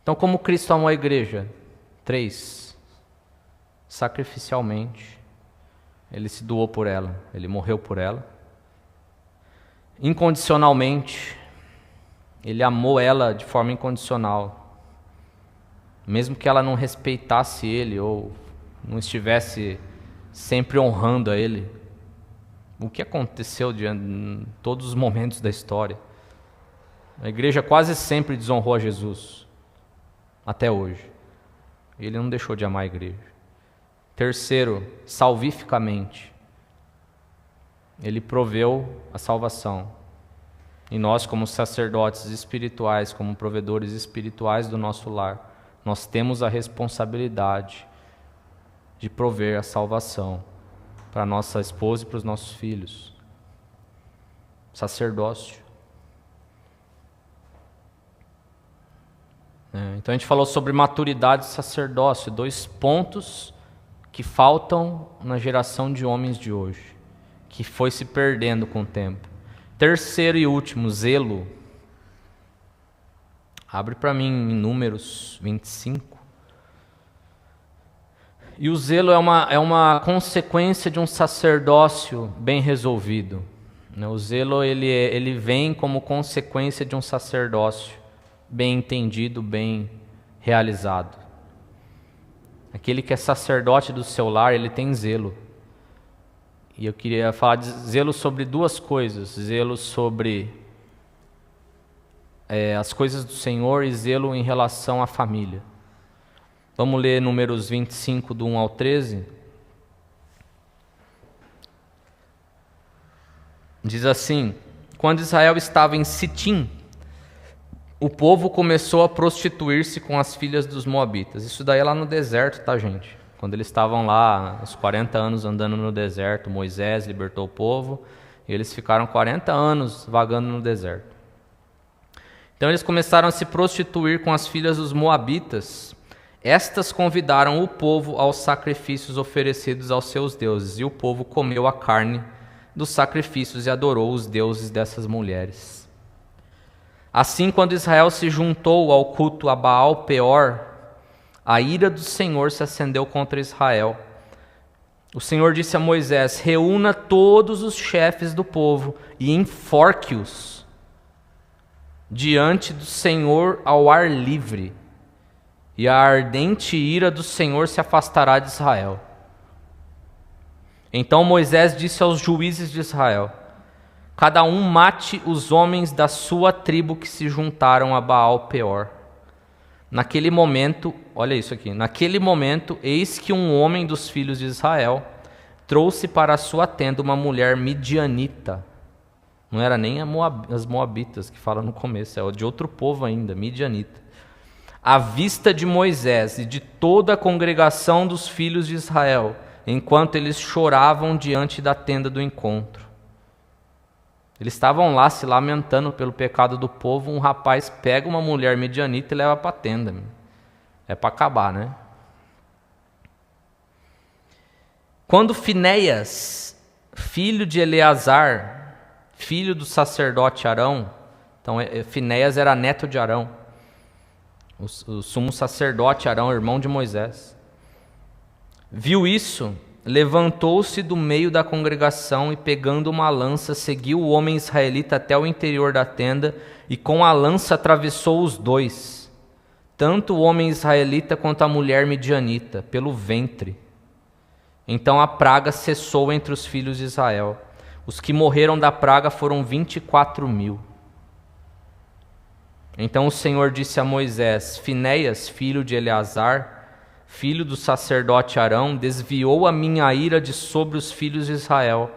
Então, como Cristo amou a igreja? 3. Sacrificialmente. Ele se doou por ela, ele morreu por ela. Incondicionalmente, ele amou ela de forma incondicional. Mesmo que ela não respeitasse ele ou não estivesse sempre honrando a ele. O que aconteceu em todos os momentos da história? A igreja quase sempre desonrou a Jesus, até hoje. Ele não deixou de amar a igreja. Terceiro, salvificamente, ele proveu a salvação. E nós, como sacerdotes espirituais, como provedores espirituais do nosso lar, nós temos a responsabilidade de prover a salvação para nossa esposa e para os nossos filhos. Sacerdócio. Então a gente falou sobre maturidade e sacerdócio, 2 pontos que faltam na geração de homens de hoje, que foi se perdendo com o tempo. Terceiro e último, zelo. Abre para mim em Números 25. E o zelo é uma consequência de um sacerdócio bem resolvido. O zelo ele vem como consequência de um sacerdócio bem entendido, bem realizado. Aquele que é sacerdote do seu lar, ele tem zelo. E eu queria falar de zelo sobre 2 coisas. Zelo sobre as coisas do Senhor e zelo em relação à família. Vamos ler Números 25, do 1 ao 13. Diz assim: quando Israel estava em Sitim, o povo começou a prostituir-se com as filhas dos moabitas. Isso daí é lá no deserto, tá, gente? Quando eles estavam lá, uns 40 anos andando no deserto, Moisés libertou o povo, e eles ficaram 40 anos vagando no deserto. Então eles começaram a se prostituir com as filhas dos moabitas. Estas convidaram o povo aos sacrifícios oferecidos aos seus deuses, e o povo comeu a carne dos sacrifícios e adorou os deuses dessas mulheres. Assim, quando Israel se juntou ao culto a Baal Peor, a ira do Senhor se acendeu contra Israel. O Senhor disse a Moisés: reúna todos os chefes do povo e enforque-os diante do Senhor ao ar livre, e a ardente ira do Senhor se afastará de Israel. Então Moisés disse aos juízes de Israel: cada um mate os homens da sua tribo que se juntaram a Baal Peor. Naquele momento, olha isso aqui, naquele momento, eis que um homem dos filhos de Israel trouxe para a sua tenda uma mulher midianita. Não era nem as moabitas que fala no começo, é de outro povo ainda, midianita. À vista de Moisés e de toda a congregação dos filhos de Israel, enquanto eles choravam diante da tenda do encontro. Eles estavam lá se lamentando pelo pecado do povo. Um rapaz pega uma mulher midianita e leva para a tenda. É para acabar, né? Quando Finéias, filho de Eleazar, filho do sacerdote Arão, então Finéias era neto de Arão, o sumo sacerdote Arão, irmão de Moisés, viu isso, levantou-se do meio da congregação e, pegando uma lança, seguiu o homem israelita até o interior da tenda e com a lança atravessou os 2, tanto o homem israelita quanto a mulher midianita, pelo ventre. Então a praga cessou entre os filhos de Israel. Os que morreram da praga foram 24.000. Então o Senhor disse a Moisés: Finéias, filho de Eleazar, filho do sacerdote Arão, desviou a minha ira de sobre os filhos de Israel,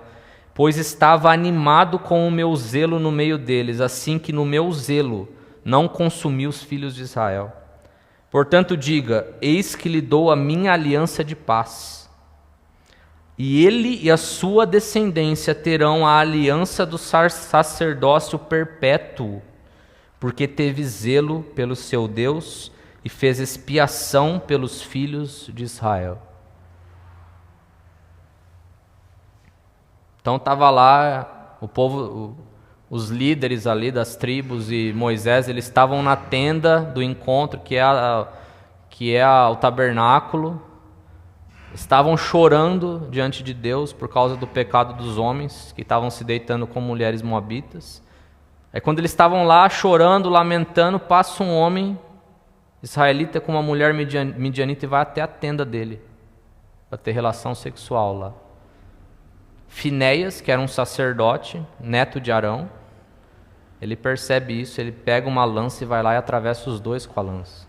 pois estava animado com o meu zelo no meio deles, assim que no meu zelo não consumi os filhos de Israel. Portanto diga: eis que lhe dou a minha aliança de paz. E ele e a sua descendência terão a aliança do sacerdócio perpétuo, porque teve zelo pelo seu Deus e fez expiação pelos filhos de Israel. Então estava lá o povo, os líderes ali das tribos e Moisés, eles estavam na tenda do encontro, que é o tabernáculo, estavam chorando diante de Deus por causa do pecado dos homens, que estavam se deitando com mulheres moabitas. Aí quando eles estavam lá chorando, lamentando, passa um homem israelita com uma mulher midianita e vai até a tenda dele para ter relação sexual lá. Finéias, que era um sacerdote, neto de Arão, ele percebe isso, ele pega uma lança e vai lá e atravessa os dois com a lança.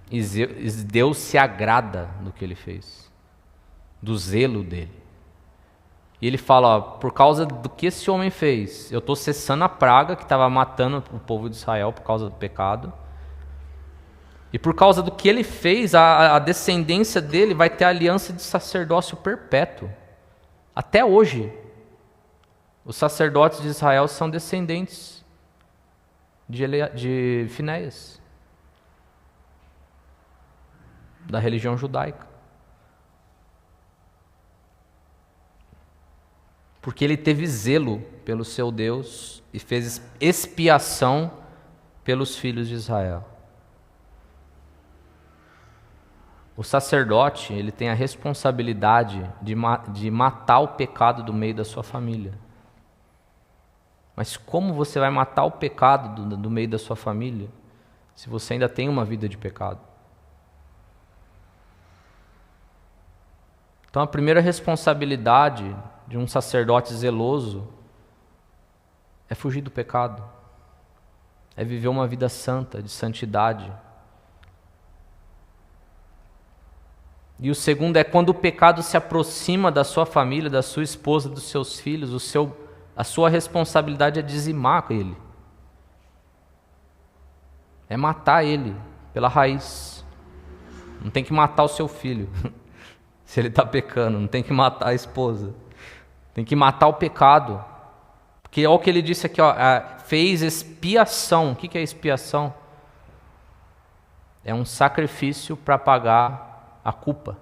E Deus se agrada do que ele fez, do zelo dele. E ele fala, ó, por causa do que esse homem fez, eu estou cessando a praga que estava matando o povo de Israel por causa do pecado. E por causa do que ele fez, a descendência dele vai ter aliança de sacerdócio perpétuo. Até hoje, os sacerdotes de Israel são descendentes de Finéias, da religião judaica. Porque ele teve zelo pelo seu Deus e fez expiação pelos filhos de Israel. O sacerdote, ele tem a responsabilidade de matar o pecado do meio da sua família. Mas como você vai matar o pecado do meio da sua família se você ainda tem uma vida de pecado? Então a primeira responsabilidade de um sacerdote zeloso é fugir do pecado, é viver uma vida santa, de santidade. E o segundo é quando o pecado se aproxima da sua família, da sua esposa, dos seus filhos, a sua responsabilidade é dizimar ele. É matar ele pela raiz. Não tem que matar o seu filho, se ele está pecando. Não tem que matar a esposa. Tem que matar o pecado. Porque olha o que ele disse aqui, ó, fez expiação. O que é expiação? É um sacrifício para pagar a culpa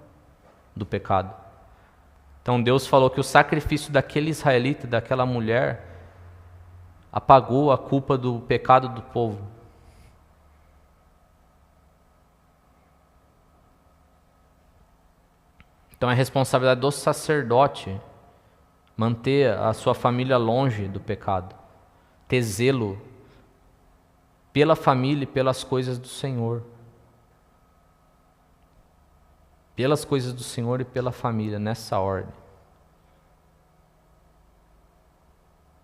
do pecado. Então Deus falou que o sacrifício daquele israelita, daquela mulher, apagou a culpa do pecado do povo. Então é responsabilidade do sacerdote manter a sua família longe do pecado, ter zelo pela família e pelas coisas do Senhor. Pelas coisas do Senhor e pela família, nessa ordem.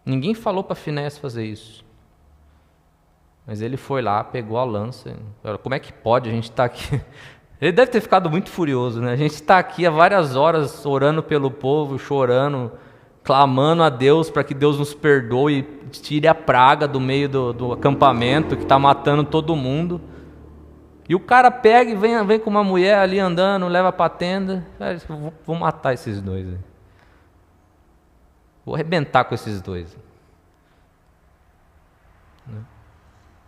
Ninguém falou para Finéias fazer isso. Mas ele foi lá, pegou a lança. Como é que pode? A gente está aqui. Ele deve ter ficado muito furioso, né? A gente está aqui há várias horas orando pelo povo, chorando, clamando a Deus para que Deus nos perdoe e tire a praga do meio do acampamento que está matando todo mundo. E o cara pega e vem com uma mulher ali andando, leva para a tenda. Vou matar esses dois. Vou arrebentar com esses dois.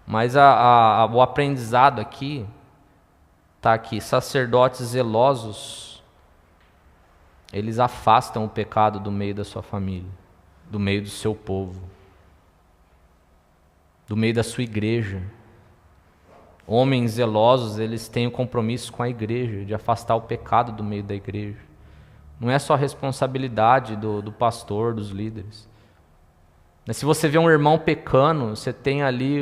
Mas o aprendizado aqui está aqui. Sacerdotes zelosos, eles afastam o pecado do meio da sua família, do meio do seu povo, do meio da sua igreja. Homens zelosos, eles têm o compromisso com a igreja, de afastar o pecado do meio da igreja. Não é só responsabilidade do pastor, dos líderes. Mas se você vê um irmão pecando, você tem ali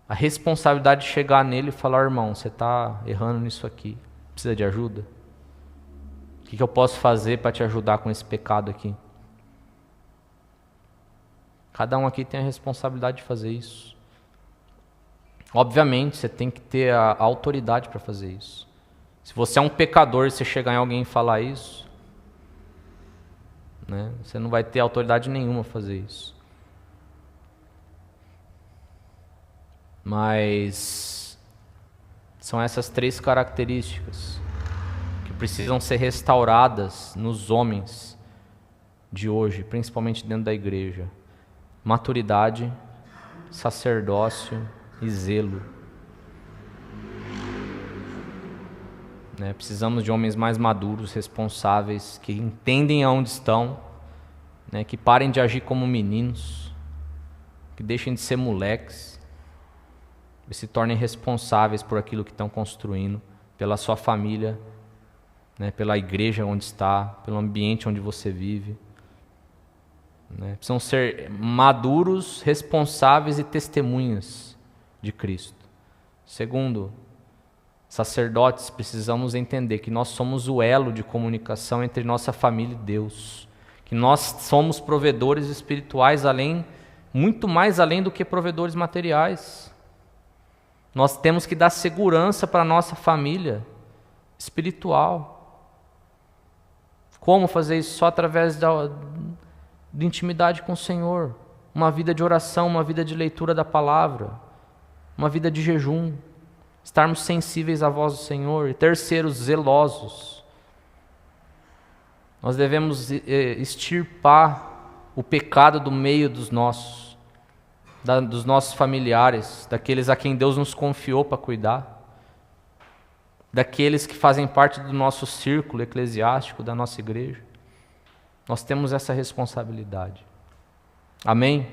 a responsabilidade de chegar nele e falar: irmão, você está errando nisso aqui, precisa de ajuda? O que eu posso fazer para te ajudar com esse pecado aqui? Cada um aqui tem a responsabilidade de fazer isso. Obviamente, você tem que ter a autoridade para fazer isso. Se você é um pecador e você chegar em alguém e falar isso, né, você não vai ter autoridade nenhuma para fazer isso. Mas são essas três características que precisam ser restauradas nos homens de hoje, principalmente dentro da igreja: maturidade, sacerdócio e zelo. Precisamos de homens mais maduros, responsáveis, que entendem aonde estão, que parem de agir como meninos, que deixem de ser moleques e se tornem responsáveis por aquilo que estão construindo pela sua família, né, pela igreja onde está, pelo ambiente onde você vive. Né? Precisam ser maduros, responsáveis e testemunhas de Cristo. Segundo, sacerdotes, precisamos entender que nós somos o elo de comunicação entre nossa família e Deus. Que nós somos provedores espirituais muito mais além do que provedores materiais. Nós temos que dar segurança para a nossa família espiritual. Como fazer isso? Só através de intimidade com o Senhor. Uma vida de oração, uma vida de leitura da palavra, uma vida de jejum. Estarmos sensíveis à voz do Senhor. E terceiro, zelosos. Nós devemos extirpar o pecado do meio dos nossos familiares, daqueles a quem Deus nos confiou para cuidar, daqueles que fazem parte do nosso círculo eclesiástico, da nossa igreja. Nós temos essa responsabilidade. Amém?